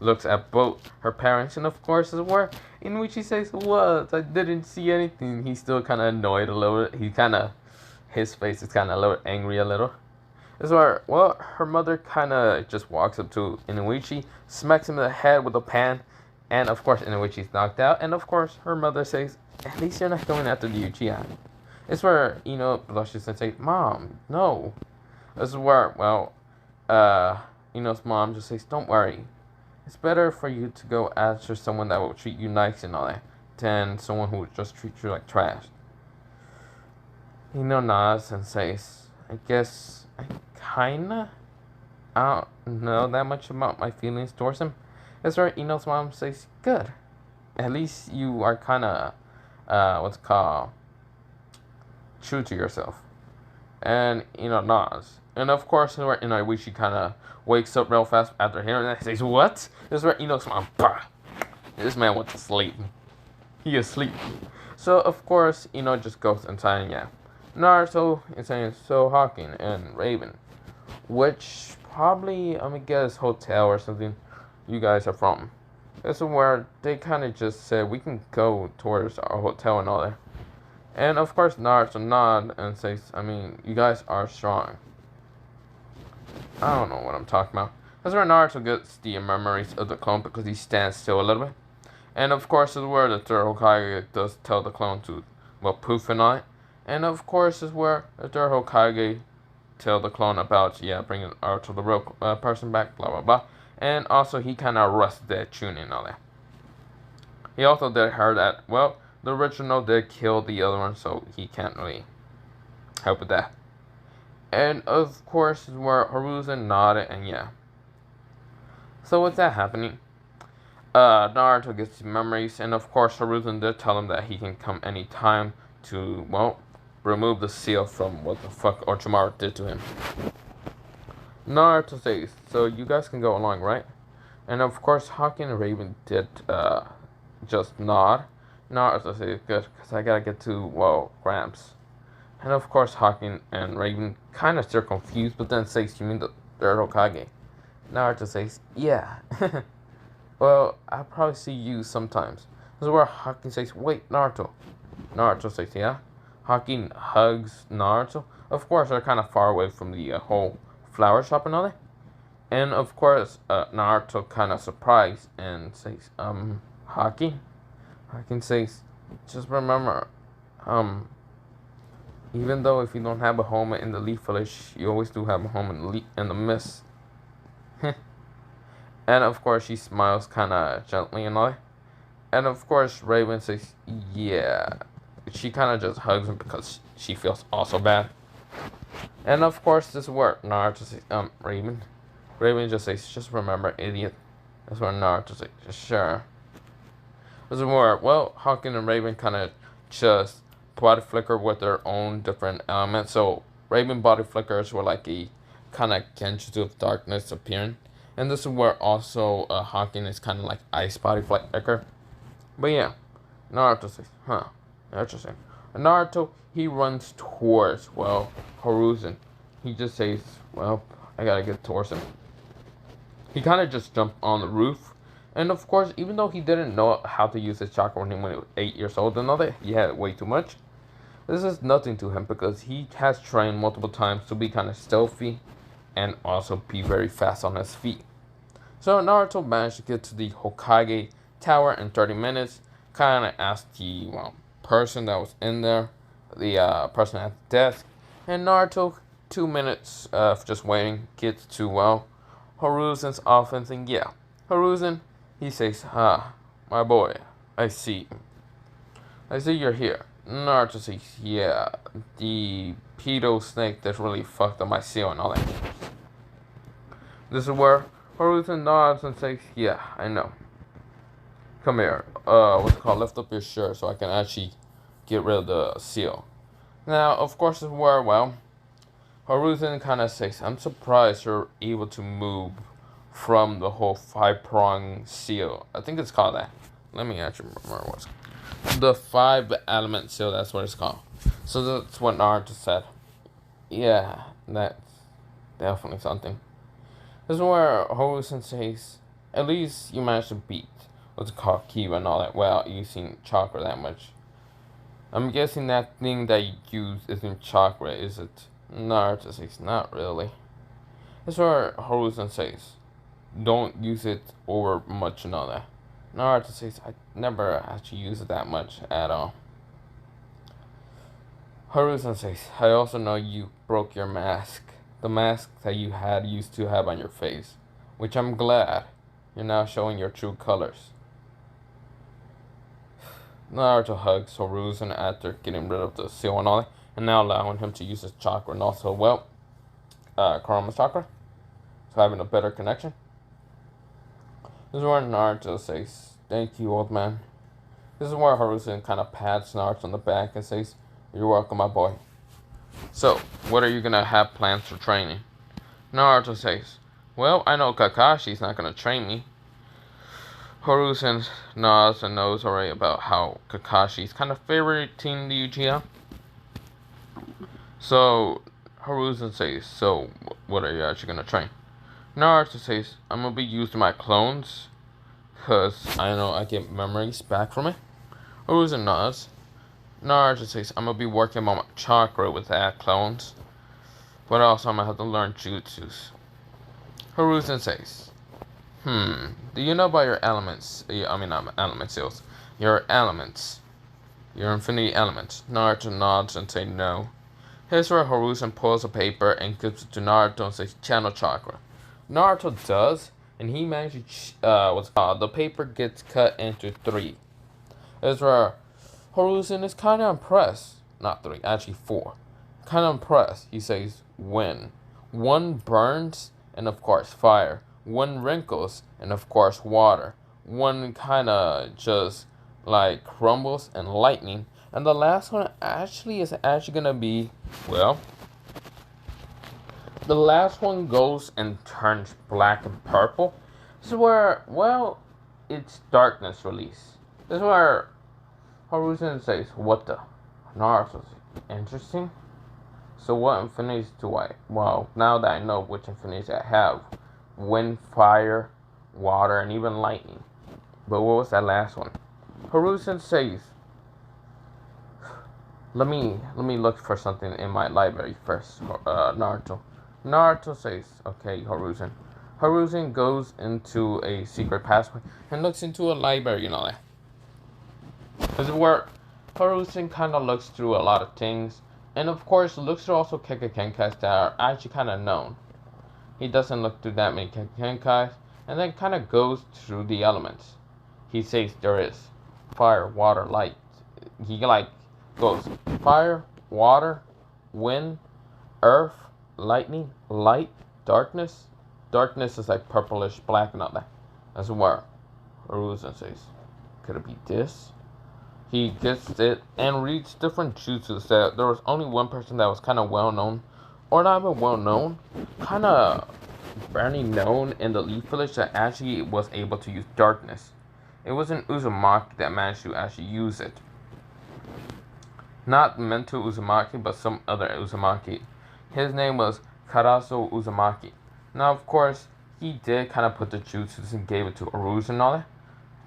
Looks at both her parents, and of course is where Inuichi says, "What? I didn't see anything." He's still kind of annoyed a little bit. His face is kind of a little angry a little. This is where, her mother kind of just walks up to Inuichi, smacks him in the head with a pan, and of course Inuichi's knocked out, and of course her mother says, "At least you're not going after the Uchiha." It's where blushes and says, "Mom, no." This is where Ino's mom just says, "Don't worry. It's better for you to go after someone that will treat you nice and all that than someone who will just treat you like trash." Nods and says, "I guess I don't know that much about my feelings towards him." That's where Ino's mom says, "Good. At least you are kind of, true to yourself." And nods. And of course, where Inuichi kind of wakes up real fast after hearing that. He says, "What?" This is where Ino's mom, bah! This man went to sleep. He is asleep. So of course, just goes inside, and yeah. Naruto is saying, so Hawking and Raven, which probably, I'm gonna guess, hotel or something you guys are from. This is where they kind of just said, we can go towards our hotel and all that. And of course, Naruto nod and says, I mean, you guys are strong. I don't know what I'm talking about. That's where Naruto gets the memories of the clone because he stands still a little bit. And of course, this is where the third Hokage does tell the clone to, well, poof and on it. And of course, this is where the third Hokage tell the clone about, yeah, bringing Naruto the real person back, blah, blah, blah. And also, he kind of arrested that Chunin and all that. He also did hear that, well, the original did kill the other one, so he can't really help with that. And of course, is where Hiruzen nodded, and yeah. So with that happening, Naruto gets memories, and of course, Hiruzen did tell him that he can come anytime to, well, remove the seal from what the fuck Orochimaru did to him. Naruto says, so you guys can go along, right? And of course, Hawking and Raven did just nod. Naruto says, good, because I gotta get to, well, Gramps. And of course, Hawking and Raven kind of still confused, but then says, you mean the third Hokage? Naruto says, yeah. Well, I'll probably see you sometimes. This is where Hawking says, wait, Naruto. Naruto says, yeah. Hawking hugs Naruto. Of course, they're kind of far away from the whole flower shop and all that. And of course, Naruto kind of surprised and says, Hawking? Hawking says, just remember, even though if you don't have a home in the leaf village, you always do have a home in the mist. And of course, she smiles kind of gently and all that. And of course, Raven says, yeah. She kind of just hugs him because she feels also bad. And of course, this is where Naruto says, Raven. Raven just says, just remember, idiot. That's where Naruto says, sure. This is where, well, Hawking and Raven kind of just body flicker with their own different elements. So, Raven body flickers were like a kind of genjutsu of darkness appearing. And this is where also Hawking is kind of like ice body flicker. But yeah, Naruto says, huh, interesting. And Naruto, he runs towards, well, Hiruzen. He just says, well, I gotta get towards him. He kind of just jumped on the roof. And of course, even though he didn't know how to use his chakra when he was 8 years old and all that, he had way too much. This is nothing to him because he has trained multiple times to be kind of stealthy and also be very fast on his feet. So Naruto managed to get to the Hokage tower in 30 minutes. Kind of asked the, well, person that was in there, the person at the desk. And Naruto, 2 minutes of just waiting, gets to, well, Hiruzen's office. And yeah, Hiruzen, he says, my boy, I see you're here. Naruto says, yeah, the pedo snake that really fucked up my seal and all that. This is where Hiruzen nods and says, yeah, I know. Come here. What's it called? Lift up your shirt so I can actually get rid of the seal. Now, of course, this is where, well, Hiruzen kind of says, I'm surprised you're able to move from the whole 5-prong seal. I think it's called that. Let me actually remember what's called. The 5-element seal, that's what it's called. So that's what Naruto said. Yeah, that's definitely something. This is where Hiruzen says, at least you managed to beat what's it called, Kiba and all that, well, using chakra that much. I'm guessing that thing that you use isn't chakra, is it? Naruto says, not really. This is where Hiruzen says, don't use it over much and all that. Naruto says, I never actually use it that much at all. Hiruzen says, I also know you broke your mask. The mask that you used to have on your face. Which I'm glad. You're now showing your true colors. Naruto hugs Hiruzen after getting rid of the seal and all that, and now allowing him to use his chakra and also, well, Karma chakra. So having a better connection. This is where Naruto says, thank you, old man. This is where Hiruzen kind of pats Naruto on the back and says, you're welcome, my boy. So, what are you gonna have plans for training? Naruto says, well, I know Kakashi's not gonna train me. Hiruzen nods and knows already about how Kakashi's kind of favoriting the Uchiha. So Hiruzen says, so what are you actually gonna train? Naruto says, I'm gonna be using my clones, cause I know I get memories back from it. Hiruzen nods. Naruto says, I'm gonna be working on my chakra with that clones. But also I'm gonna have to learn jutsus. Hiruzen says, do you know about your elements? Not element seals. Your elements. Your infinity elements. Naruto nods and says no. Here's where Hiruzen pulls a paper and gives it to Naruto and says channel chakra. Naruto does, and he manages the paper gets cut into 3. Here's where Hiruzen is kinda impressed. Not 3, actually 4. Kinda impressed. He says when. 1 burns and of course fire. 1 wrinkles and of course water. 1 kinda just like crumbles and lightning. And the last one is actually gonna be, well, the last one goes and turns black and purple. This is where, well, it's darkness release. This is where Hiruzen says, what the? Naruto's interesting. So what infinities do I, well, now that I know which infinities I have, wind, fire, water, and even lightning. But what was that last one? Hiruzen says, let me look for something in my library first, Naruto. Naruto says, okay, Hiruzen. Hiruzen goes into a secret passway and looks into a library and all that. This is where Hiruzen kind of looks through a lot of things. And of course, looks through also Kekkei's that are actually kind of known. He doesn't look through that many Kekkei's. And then kind of goes through the elements. He says there is fire, water, light. He like goes fire, water, wind, earth, lightning, light, darkness. Darkness is like purplish, black, and all that. That's where Hiruzen says, could it be this? He gets it and reads different jutsus that there was only one person that was kind of well known, or not even well known, kind of barely known in the Leaf Village that actually was able to use darkness. It wasn't Uzumaki that managed to actually use it. Not Mento Uzumaki, but some other Uzumaki. His name was Karaso Uzumaki. Now, of course, he did kind of put the jutsus and gave it to Hiruzen and all that.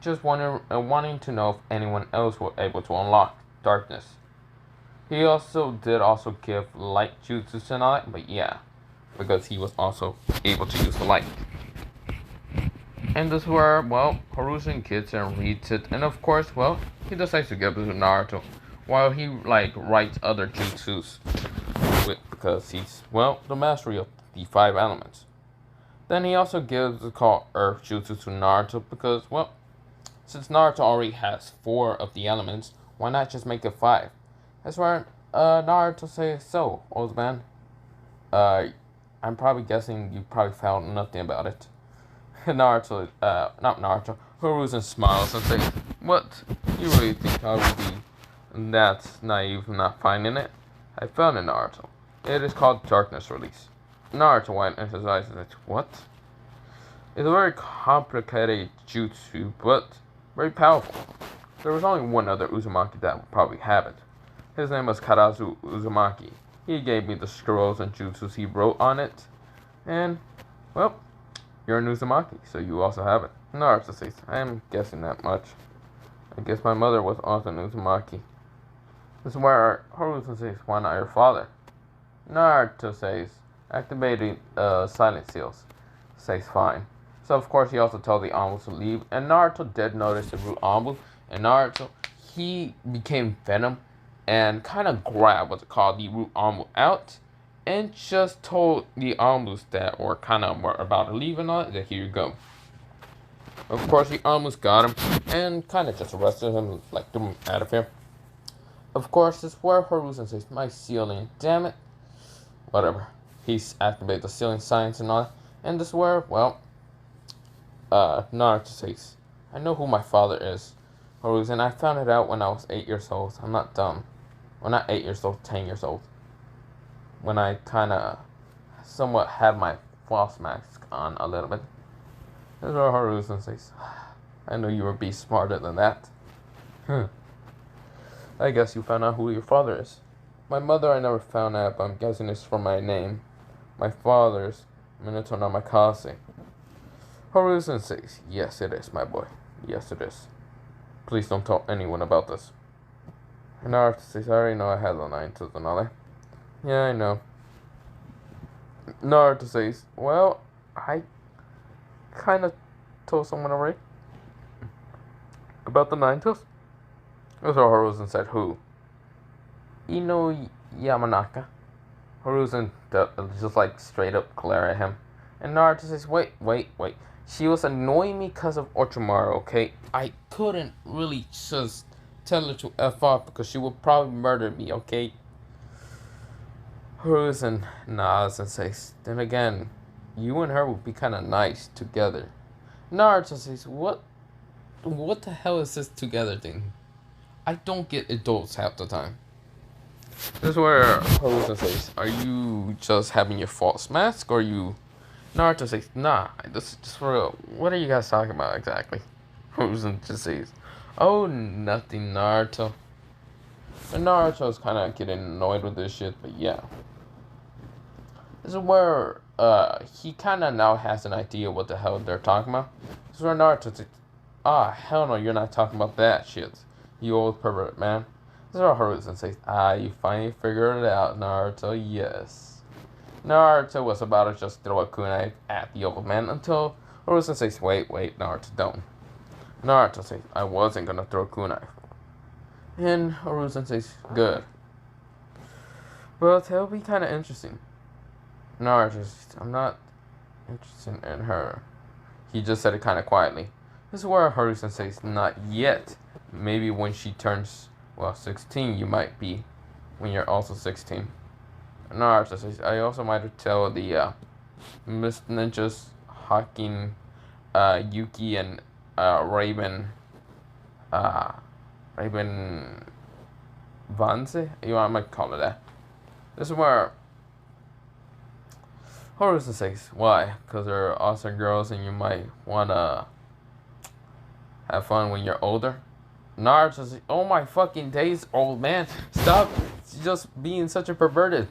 Just wanting to know if anyone else was able to unlock darkness. He also did give light jutsus and all that, but yeah, because he was also able to use the light. And this is where, well, Hiruzen gets and reads it, and of course, well, he decides to give it to Naruto, while he like writes other jutsus, because he's, well, the mastery of the 5 elements. Then he also gives the called Earth jutsu to Naruto because, well, since Naruto already has 4 of the elements, why not just make it 5? That's where Naruto says, so, old man, I'm probably guessing you probably found nothing about it. Naruto, not Naruto, Hiruzen smiles and says, what? You really think I would be that naive not finding it? I found it, Naruto. It is called Darkness Release. Naruto went into his eyes and said, what? It's a very complicated jutsu, but very powerful. There was only one other Uzumaki that would probably have it. His name was Karasu Uzumaki. He gave me the scrolls and jutsus he wrote on it. And, well, you're an Uzumaki, so you also have it. Naruto says, I am guessing that much. I guess my mother was also an Uzumaki. This is where Hiruzen says, why not your father? Naruto says, activating silent seals. Says fine. So of course he also told the Anbu to leave, and Naruto did notice the root Anbu, and Naruto, he became Venom, and kind of grabbed what's called the root Anbu out, and just told the Anbus that, or kind of were about to leave and all that here you go. Of course the Anbus got him, and kind of just arrested him, like threw him out of here. Of course, this is where Hiruzen says, my sealing, damn it. Whatever. He's activated the sealing science and all that. And this is where, well, Naruto says, I know who my father is. Hiruzen, I found it out when I was 8 years old. I'm not dumb. Well, not 8 years old, 10 years old. When I kind of somewhat had my false mask on a little bit. This is where Hiruzen says, I know you would be smarter than that. I guess you found out who your father is. My mother I never found out, but I'm guessing it's from my name. My father's, Minato no Makase. Horuzen says, yes it is, my boy. Yes it is. Please don't tell anyone about this. And Naruto says, I already know I had the 9 tooth and all that. Yeah, I know. Naruto says, well, I kinda told someone already about the 9 tooth. So Horuzen said, who? Ino Yamanaka. Horuzen just like straight up glare at him. And Naruto says, wait. She was annoying me because of Orochimaru, okay? I couldn't really just tell her to F off because she would probably murder me, okay? Horuzen nods and says, then again, you and her would be kind of nice together. Naruto says, what the hell is this together thing? I don't get adults half the time. This is where Horuzen says, are you just having your false mask or you... Naruto says, nah, this is just for real. What are you guys talking about exactly? Horuzen just says, oh, nothing, Naruto. And Naruto's kind of getting annoyed with this shit, but yeah. This is where he kind of now has an idea what the hell they're talking about. This is where Naruto says, hell no, you're not talking about that shit, you old pervert, man. This is where Horuzen says, you finally figured it out, Naruto, yes. Naruto was about to just throw a kunai at the old man until Horuzen says, wait, Naruto, don't. Naruto says, I wasn't gonna throw a kunai. And Horuzen says, good. But it'll be kind of interesting. Naruto says, I'm not interested in her. He just said it kind of quietly. This is where Horuzen says, not yet. Maybe when she turns, 16, you might be. When you're also 16. Naruto says, I also might tell the Mist Ninjas, Hawking, Yuki, and Raven Vanze? I might call it that. This is where Horuzen says, why? Because they're awesome girls and you might want to have fun when you're older. Naruto says, oh my fucking days, old man. Stop just being such a perverted.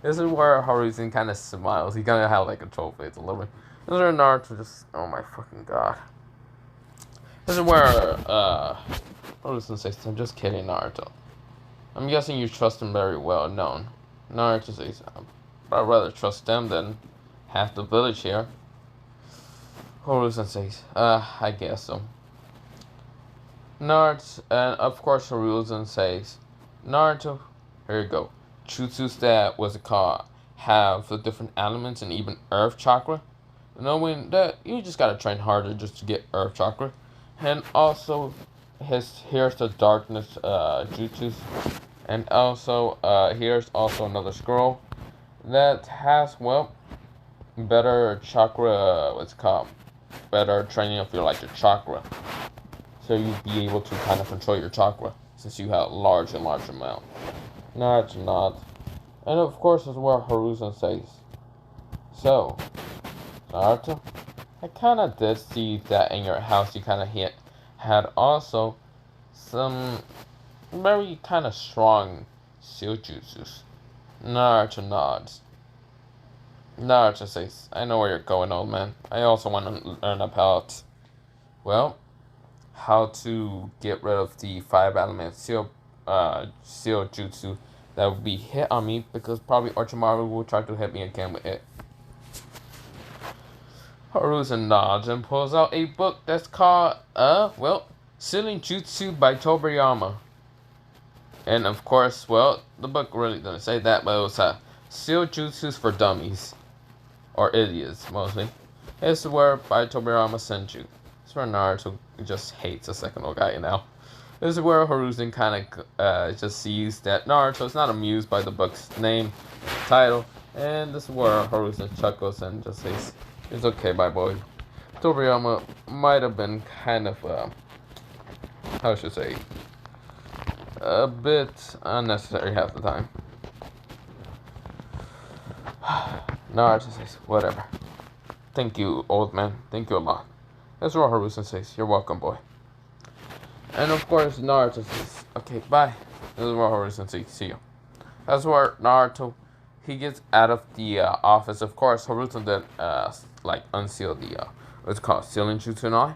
This is where Horuzen kind of smiles. He kind of has like a troll face a little bit. This is where Naruto just, oh my fucking god. This is where Horuzen says, I'm just kidding, Naruto. I'm guessing you trust him very well. No. Naruto says, I'd rather trust them than half the village here. Horuzen says, I guess so. Naruto, and of course Horuzen says, Naruto, here you go. Jutsus that, what's it called, have the different elements and even earth chakra. Knowing that, you just gotta train harder just to get earth chakra. And also, here's the darkness jutsus. And also, here's also another scroll that has, better chakra, what's it called, better training of your chakra. So you'll be able to kind of control your chakra since you have large amount. No, it's not. And of course, is where Horuzen says, so, Naruto, I kind of did see that in your house you kind of had also some very kind of strong jutsus. Naruto nods. Naruto says, I know where you're going, old man. I also want to learn about, how to get rid of the 5 element seal jutsu that would be hit on me, because probably Orochimaru will try to hit me again with it. Horuzen nods and pulls out a book that's called, Sealing Jutsu by Toriyama. And of course, the book really doesn't say that, but it was Seal Jutsus for Dummies. Or Idiots, mostly. It's where by Toriyama Senju. It's where Naruto just hates the second Hokage now. This is where Horuzen kind of just sees that Naruto is not amused by the book's name, title, and this is where Horuzen chuckles and just says, it's okay, my boy. Toriyama might have been kind of, how should I say, a bit unnecessary half the time. Naruto says, whatever. Thank you, old man. Thank you a lot. That's what Horuzen says. You're welcome, boy. And of course, Naruto says, okay, bye. This is what Horuzen says. See you. That's where Naruto, he gets out of the office. Of course, Haruto did like unseal the what's it called, sealing jutsu and all.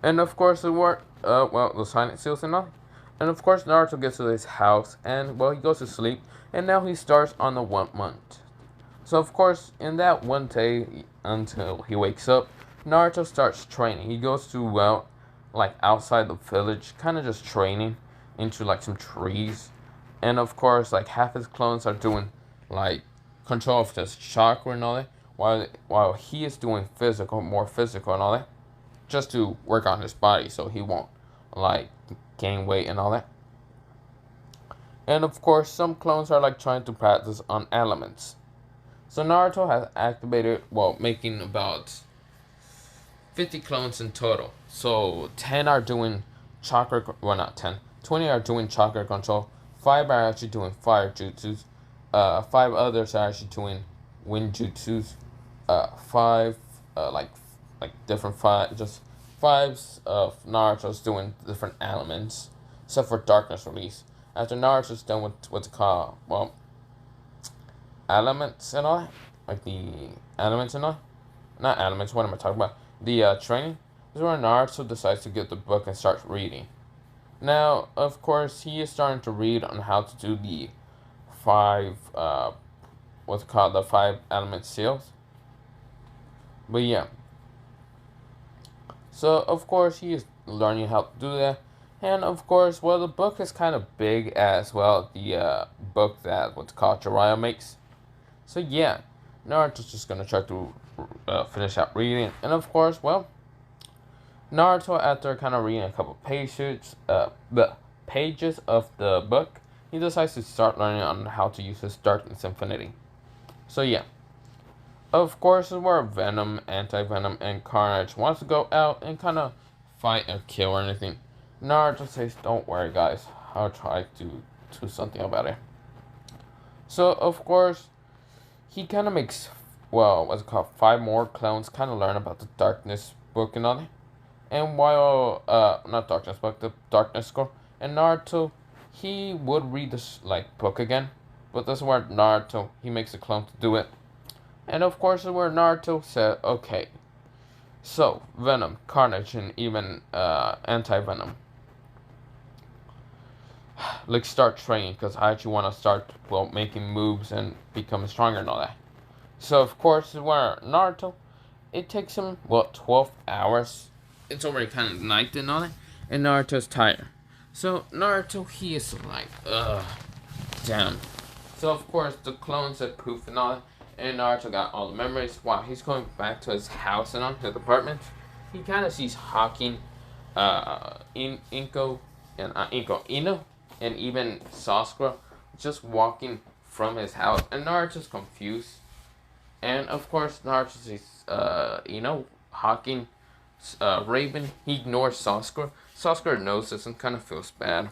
And of course, it worked. Well, the silent seals and all. And of course, Naruto gets to his house, and well, he goes to sleep, and now he starts on the 1 month. So of course, in that one day until he wakes up, Naruto starts training. He goes to like outside the village, kind of just training into like some trees, and of course, like half his clones are doing like control of his chakra and all that, while he is doing more physical and all that, just to work on his body so he won't like gain weight and all that. And of course, some clones are like trying to practice on elements. So Naruto has activated, well, making about 50 clones in total. So 10 are doing chakra, well not 10, 20 are doing chakra control, 5 are actually doing fire jutsus, 5 others are actually doing wind jutsus, 5 like different 5, just 5s of Naruto's doing different elements, except for darkness release. After Naruto's done with what's called, well, elements and all, like the elements and all, not elements, what am I talking about? The training. This is where Naruto decides to get the book and starts reading. Now, of course, he is starting to read on how to do the 5, what's called the 5 element seals. But yeah. So, of course, he is learning how to do that. And, of course, well, the book is kind of big as well. The book that what's called Jiraiya makes. So, yeah. Naruto's just going to try to finish out reading. And, of course, well, Naruto, after kind of reading a couple pages of the book, he decides to start learning on how to use his Darkness Infinity. So, yeah. Of course, this is where Venom, Anti-Venom, and Carnage wants to go out and kind of fight or kill or anything. Naruto says, don't worry, guys. I'll try to do something about it. So, of course, he kind of makes, well, what's it called, 5 more clones kind of learn about the Darkness book and all that. And while, not Darkness book, the Darkness Scroll, and Naruto, he would read this, like, book again. But this is where Naruto, he makes a clone to do it. And of course, where Naruto said, okay, so Venom, Carnage, and even Anti-Venom, let's start training, because I actually want to start, well, making moves and becoming stronger and all that. So of course, where Naruto, it takes him, well, 12 hours. It's already kind of night and all that, and Naruto's tired. So Naruto, he is like, damn. So of course, the clones have poof and all that. And Naruto got all the memories. While he's going back to his house and on his apartment, he kind of sees Hawking, Ino, and even Sasuke just walking from his house. And Naruto's confused. And of course, Naruto sees Hawking, Raven. He ignores Sasuke. Sasuke knows this and kind of feels bad.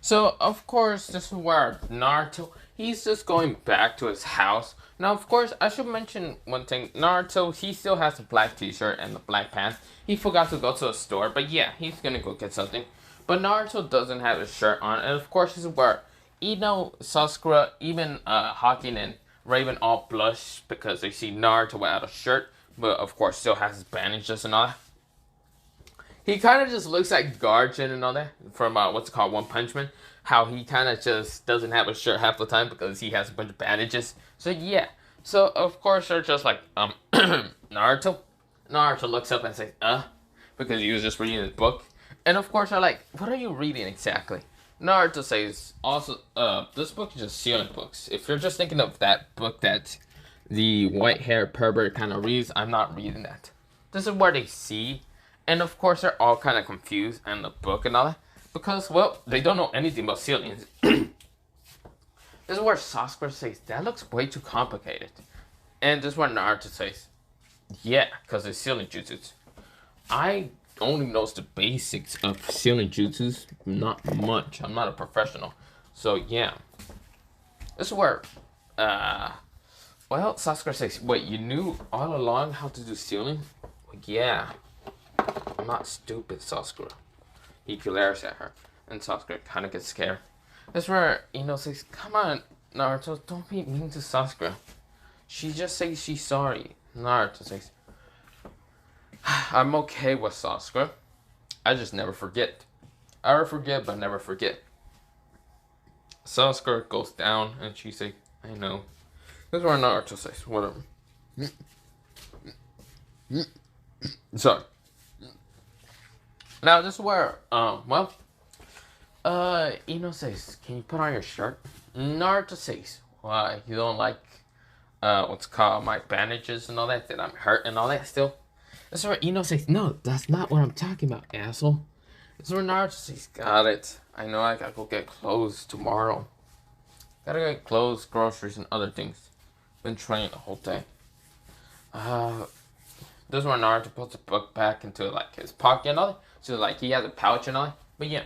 So of course, this is where Naruto, he's just going back to his house. Now, of course, I should mention one thing. Naruto, he still has the black t-shirt and the black pants. He forgot to go to the store, but yeah, he's gonna go get something. But Naruto doesn't have his shirt on, and of course, this is where Ino, Sasuke, even Hawking and Raven all blush because they see Naruto without a shirt, but of course, still has his bandages and all that. He kind of just looks like Garjin and all that from what's it called, One Punch Man. How he kind of just doesn't have a shirt half the time because he has a bunch of bandages. So yeah. So of course they're just like Naruto. Naruto looks up and says because he was just reading his book. And of course they're like, what are you reading exactly? Naruto says also this book is just sealing books. If you're just thinking of that book that the white hair pervert kind of reads, I'm not reading that. This is where they see. And of course, they're all kind of confused in the book and all that. Because, well, they don't know anything about sealing. This is where Sasuke says, that looks way too complicated. And this is where Naruto says, yeah, because it's sealing jutsus. I only know the basics of sealing jutsus, not much. I'm not a professional. So, yeah. This is where, well, Sasuke says, wait, you knew all along how to do sealing? Well, yeah. I'm not stupid, Sasuke. He glares at her. And Sasuke kind of gets scared. That's where Ino says, "Come on, Naruto, don't be mean to Sasuke. She just says she's sorry." Naruto says, "I'm okay with Sasuke. I just never forget. I forget, but never forget." Sasuke goes down, and she says, "I know." That's where Naruto says, "Whatever." Sorry. Now this is where, Ino says, "Can you put on your shirt?" Naruto says, "Why, you don't like, what's called my bandages and all that? That I'm hurt and all that still?" That's where Ino says, "No, that's not what I'm talking about, asshole." That's where Naruto says, "Got it. I know I gotta go get clothes tomorrow. Gotta get clothes, groceries, and other things. Been training the whole day." This is where Naruto puts the book back into like his pocket and all that. So like he has a pouch and all that. But yeah.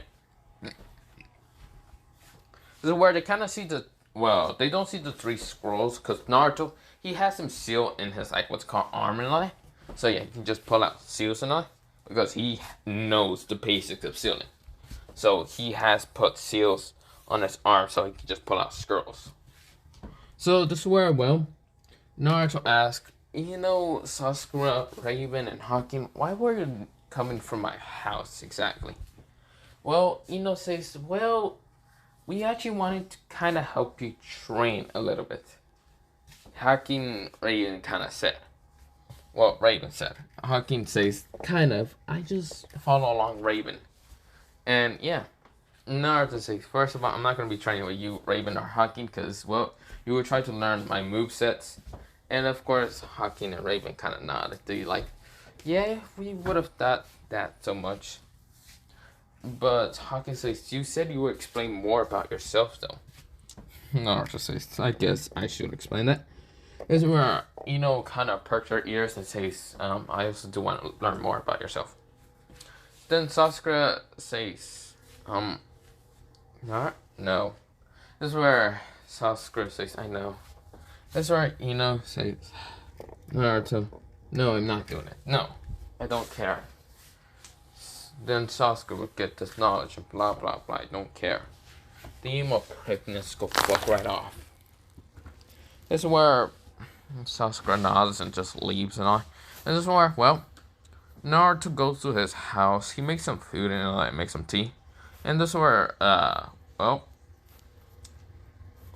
This is where they kind of see they don't see the three scrolls because Naruto, he has them sealed in his like what's called armor and all that. So yeah, he can just pull out seals and all that because he knows the basics of sealing. So he has put seals on his arm so he can just pull out scrolls. So this is where Naruto asks, Sasuke, Raven, and Hawking, why were you coming from my house exactly? Well, Ino says, we actually wanted to kind of help you train a little bit. Hawking, Raven kind of said. Well, Raven said. Hawking says, kind of, I just follow along Raven. And yeah, Naruto says, first of all, I'm not going to be training with you, Raven or Hawking, because, you will try to learn my movesets. And of course, Hawking and Raven kind of nodded. They like, yeah, we would have thought that so much. But Hawking says, you said you would explain more about yourself, though. Naruto says, I guess I should explain that. This is where, kind of perks her ears and says, I also do want to learn more about yourself. Then Sasuke says, no. This is where Sasuke says, I know. That's right, says, Naruto, no, I'm not doing it. No, I don't care. Then Sasuke would get this knowledge and blah, blah, blah, I don't care. The emo prickness go fuck right off. This is where Sasuke nods and just leaves and all. And this is where, Naruto goes to his house. He makes some food and all that, makes some tea. And this is where,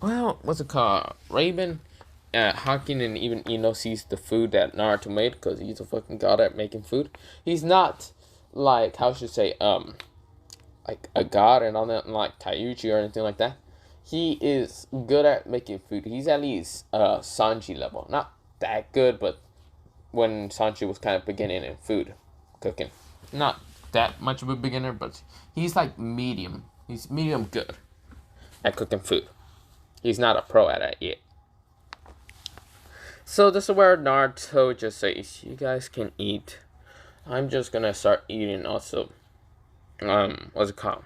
what's it called? Raven, Hawking, and even Ino sees the food that Naruto made because he's a fucking god at making food. He's not like, how should I say, like a god and all that, like Taiuchi or anything like that. He is good at making food. He's at least Sanji level. Not that good, but when Sanji was kind of beginning in food cooking. Not that much of a beginner, but he's like medium. He's medium good at cooking food. He's not a pro at it yet. So this is where Naruto just says, you guys can eat. I'm just gonna start eating also. What's it called?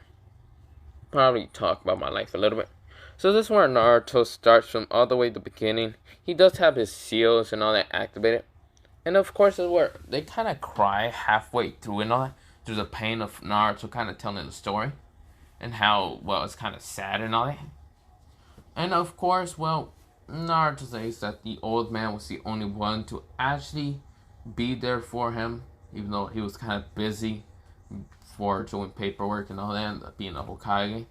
Probably talk about my life a little bit. So this is where Naruto starts from all the way to the beginning. He does have his seals and all that activated. And of course this is where they kind of cry halfway through and all that. Through the pain of Naruto kind of telling the story. And how, it's kind of sad and all that. And of course, Naruto says that the old man was the only one to actually be there for him. Even though he was kind of busy for doing paperwork and all that, and being a Hokage.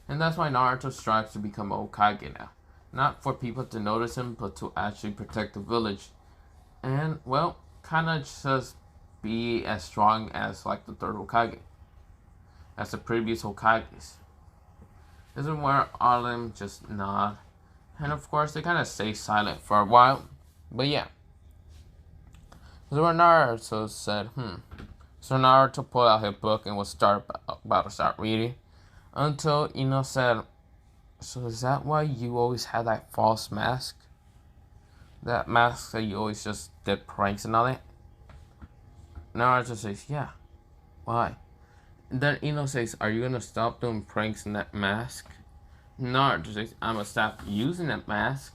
And that's why Naruto strives to become a Hokage now. Not for people to notice him, but to actually protect the village. And, kind of just be as strong as, like, the third Hokage. As the previous Hokages. This is where all of them just nod. And, of course, they kind of stay silent for a while. But, yeah. This is where Naruto said, So Naruto pulled out his book and was about to start reading. Until Ino said, so is that why you always had that false mask? That mask that you always just did pranks and all that? Naruto says, yeah. Why? And then Ino says, are you gonna stop doing pranks in that mask? Naruto says, I'm gonna stop using that mask.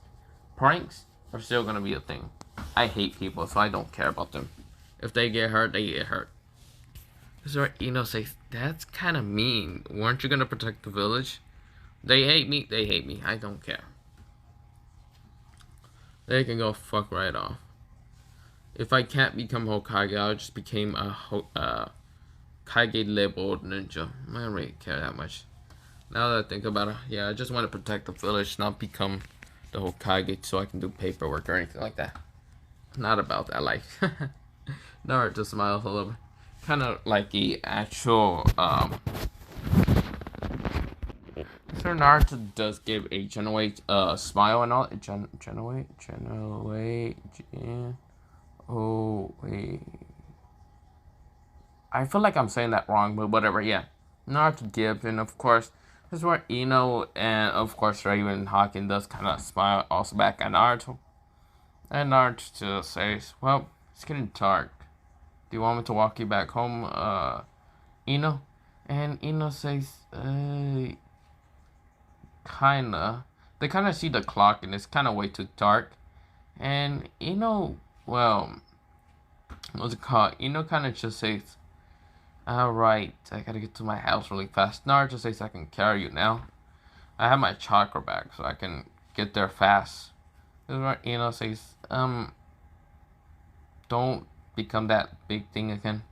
Pranks are still gonna be a thing. I hate people, so I don't care about them. If they get hurt, they get hurt. This is where Ino says, that's kind of mean. Weren't you gonna protect the village? They hate me. They hate me. I don't care. They can go fuck right off. If I can't become Hokage, I'll just become a Kage labeled ninja. I don't really care that much. Now that I think about it, yeah, I just want to protect the village, not become the Hokage so I can do paperwork or anything like that. Not about that life. Naruto smiles a little bit. Kind of like the actual, So Naruto does give a genuine smile and all. Genuine, oh, wait. I feel like I'm saying that wrong, but whatever, yeah. Naruto gives, and of course, this is where Ino and, of course, Raven Hawking does kind of smile also back at Naruto. And Naruto just says, well, it's getting dark. Do you want me to walk you back home, Ino? And Ino says, kinda. They kind of see the clock, and it's kind of way too dark. And Ino, well, what's it called? Ino kind of just says, alright, I gotta get to my house really fast. Naruto says I can carry you now. I have my chakra bag, so I can get there fast. This is where Ino says, don't become that big thing again.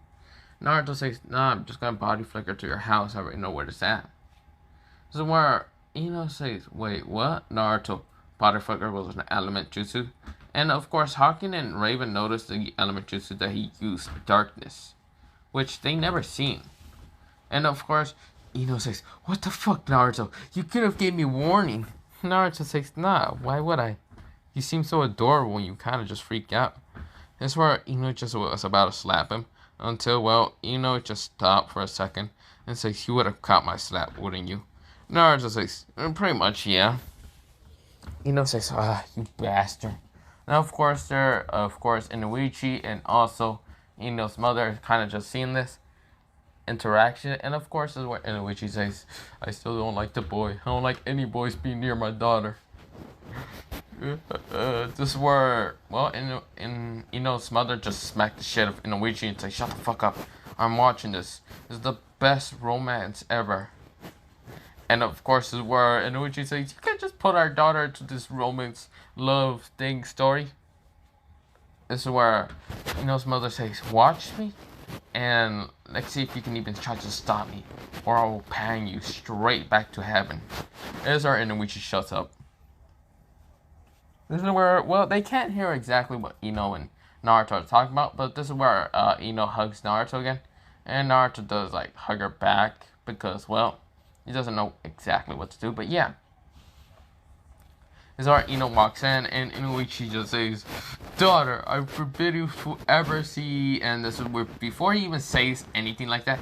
Naruto says, nah, I'm just gonna body flicker to your house. I already know where it's at. This is where Ino says, wait, what? Naruto, body flicker was an element jutsu. And of course, Hawking and Raven noticed the element jutsu that he used, darkness, which they never seen. And of course, Ino says, what the fuck, Naruto? You could have gave me warning. Naruto says, nah, why would I? You seem so adorable when you kind of just freak out. That's where Ino just was about to slap him. Until, well, Ino just stopped for a second and says, you would have caught my slap, wouldn't you? Naruto says, pretty much, yeah. Ino says, you bastard. Now, of course, Inuichi and also Ino's mother kind of just seeing this interaction. And of course, this is where Inuichi says, I still don't like the boy. I don't like any boys being near my daughter. This is where, well, Ino's mother just smacked the shit of Inuichi and said, shut the fuck up. I'm watching this. This is the best romance ever. And of course, this is where Inuichi says, you can't just put our daughter into this romance love thing story. This is where Ino's mother says, watch me, and let's see if you can even try to stop me, or I will pan you straight back to heaven. This is where Inuichi shuts up. This is where, well, they can't hear exactly what Ino and Naruto are talking about, but this is where Ino hugs Naruto again. And Naruto does, like, hug her back because, well, he doesn't know exactly what to do, but yeah. This is where Ino walks in, and Inuichi just says, daughter, I forbid you to ever see, and this is where, before he even says anything like that,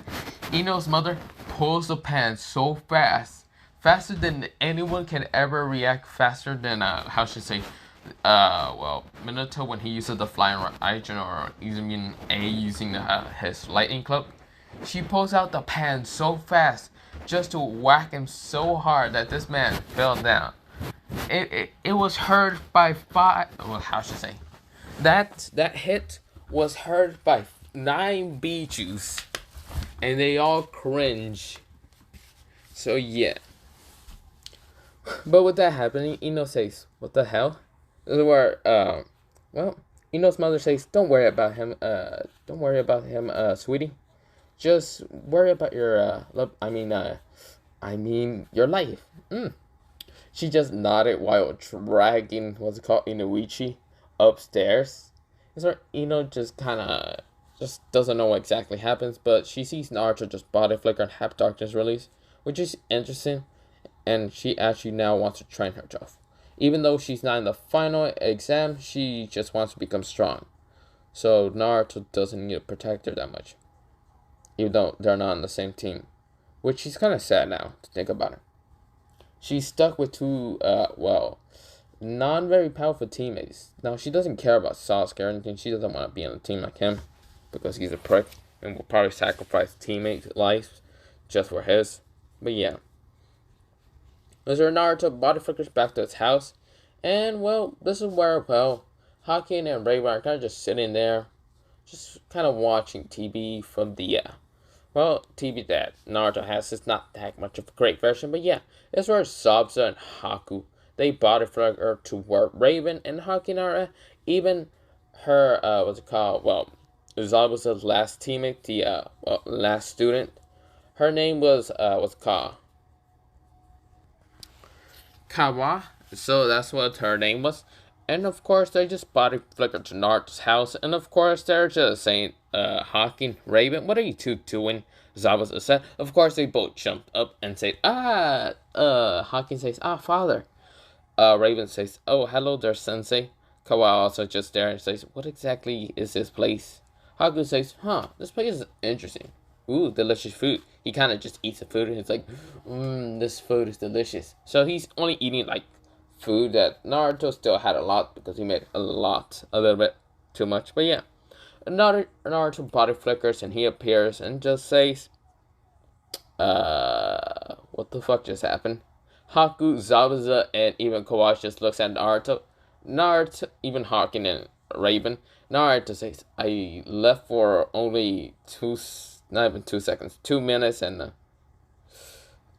Ino's mother pulls the pan so fast, faster than anyone can ever react, faster than, how should I say, well, Minato when he uses the flying Raijin, or using his lightning cloak. She pulls out the pan so fast, just to whack him so hard that this man fell down. It was heard by well, how should I say? That hit was heard by 9 Bijus, and they all cringe. So yeah. But with that happening, Ino says, what the hell? This is where, well, Ino's mother says, don't worry about him, sweetie. Just worry about your, your life. She just nodded while dragging, what's it called, Inuichi upstairs. This is where Ino just kind of, just doesn't know what exactly happens, but she sees Naruto just body flicker and have darkness release, which is interesting. And she actually now wants to train herself. Even though she's not in the final exam, she just wants to become strong. So Naruto doesn't need to protect her that much. Even though they're not on the same team. Which is kind of sad now, to think about it. She's stuck with two, non-very powerful teammates. Now, she doesn't care about Sasuke or anything. She doesn't want to be on a team like him. Because he's a prick. And will probably sacrifice teammates' lives just for his. But yeah. As Naruto body flickers back to his house, and well, this is where, well, Hawking and Raven are kind of just sitting there, just kind of watching TV from the Well, TV that Naruto has is not that much of a great version, but yeah, it's where Zabuza and Haku they body her to where Raven and Hakinara, even her what's it called? Well, Zabuza's last teammate, the last student. Her name was what's it called? Kawa. So that's what her name was. And of course, they just body flickered to Naruto's house. And of course, they're just saying, Hawking, Raven, what are you two doing? Zabuza said. Of course, they both jumped up and said, Hawking says, father. Raven says, oh, hello there, sensei. Kawa also just there and says, what exactly is this place? Haku says, this place is interesting. Ooh, delicious food. He kind of just eats the food and he's like, this food is delicious. So he's only eating like food that Naruto still had a lot because he made a little bit too much. But yeah, Naruto body flickers and he appears and just says, what the fuck just happened? Haku, Zabuza, and even Kawashi just looks at Naruto. Naruto, even Hawking and Raven. Naruto says, I left for only not even 2 seconds, 2 minutes, and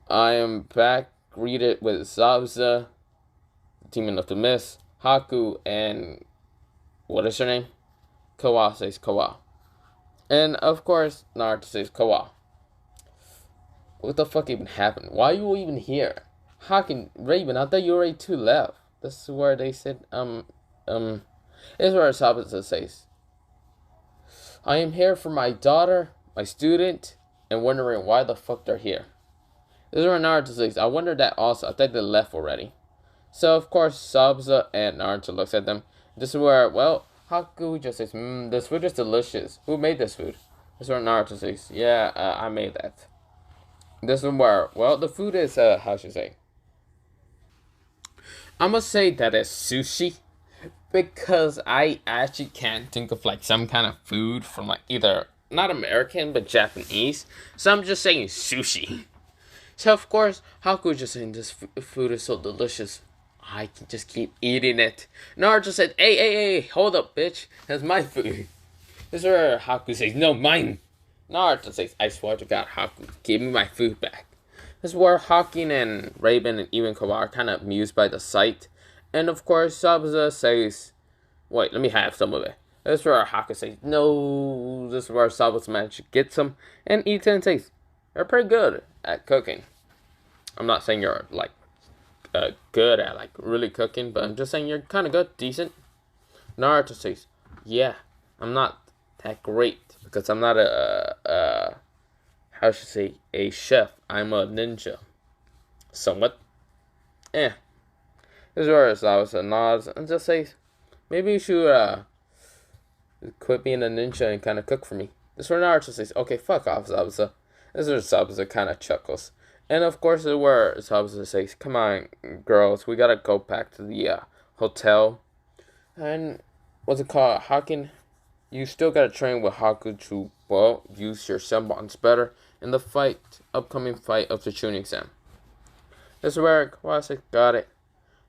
I am back, greeted with Zabuza, Demon of the Mist, Haku, and what is her name? Kawa says Kawa. And of course, Naruto says Kawa. What the fuck even happened? Why are you even here? Hawking, Raven, I thought you already two left. This is where they said, this is where Zabuza says, I am here for my daughter, my student, and wondering why the fuck they're here. This is where Naruto says, I wonder that also. I thought they left already. So, of course, Zabuza and Naruto looks at them. This is where, well, Haku just says, this food is delicious. Who made this food? This is where Naruto says, yeah, I made that. This is where, well, the food is, how should I say? I must say that it's sushi. Because I actually can't think of like some kind of food from like either not American but Japanese. So I'm just saying sushi. So of course, Haku just saying this food is so delicious. I can just keep eating it. Naruto said, hey, hold up, bitch. That's my food. This is where Haku says, no, mine. Naruto says, I swear to God, Haku, give me my food back. This is where Hawking and Raven and even Kawa are kind of amused by the sight. And of course, Zabuza says, wait, let me have some of it. This is where Haku says, no. This is where Zabuza managed to get some. And Ethan says, you're pretty good at cooking. I'm not saying you're like good at like really cooking, but I'm just saying you're kind of good, decent. Naruto says, yeah, I'm not that great because I'm not how should I say, a chef. I'm a ninja. Somewhat. This is where Zabuza nods and just says, maybe you should quit being a ninja and kind of cook for me. This is where Naruto says, okay, fuck off, Zabuza. This is where Zabuza kind of chuckles. And of course, this is where Zabuza says, come on, girls, we gotta go back to the hotel. And what's it called? Hawking, you still gotta train with Haku to, well, use your senbons better in the upcoming fight of the Chunin exam. This is where Kawa says, got it.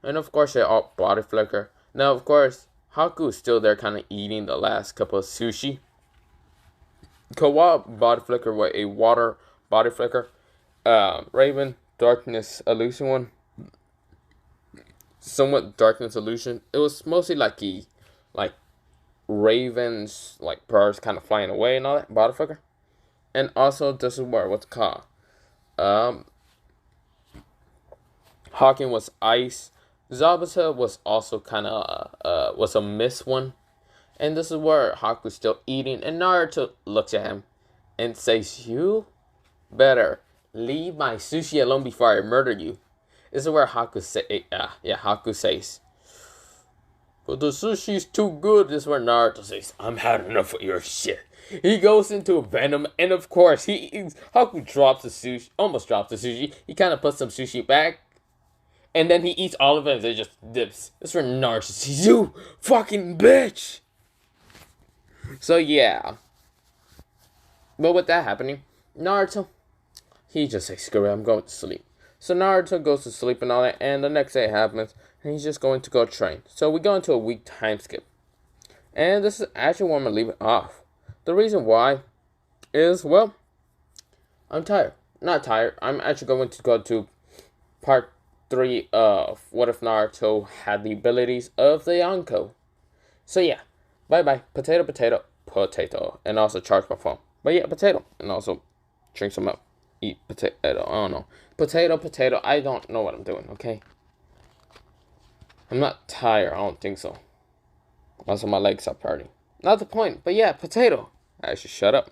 And of course, they all body flicker. Now, of course, Haku is still there kind of eating the last cup of sushi. Kawa body flicker with a water body flicker. Raven, darkness illusion one. Somewhat darkness illusion. It was mostly like Raven's like birds kind of flying away and all that body flicker. And also, this is where what's called. Hawking was ice. Zabuza was also kind of was a miss one. And this is where Haku's still eating. And Naruto looks at him and says, you better leave my sushi alone before I murder you. This is where Haku says, but the sushi's too good. This is where Naruto says, I'm had enough of your shit. He goes into Venom, and of course, Haku drops the sushi, almost drops the sushi. He kind of puts some sushi back, and then he eats all of it and then just dips. This is where Naruto says, you fucking bitch. So yeah. But with that happening, Naruto, he just says, screw it, I'm going to sleep. So Naruto goes to sleep and all that, and the next day it happens, and he's just going to go train. So we go into a week time skip. And this is actually where I'm going to leave it off. The reason why is, well, I'm tired. Not tired. I'm actually going to go to part 3 of What If Naruto Had the Abilities of the Yonko. So yeah, bye bye. Potato, potato, potato. And also charge my phone. But yeah, potato. And also drink some milk. Eat potato. I don't know. Potato, potato. I don't know what I'm doing, okay? I'm not tired. I don't think so. Also, my legs are hurting. Not the point. But yeah, potato. I should shut up.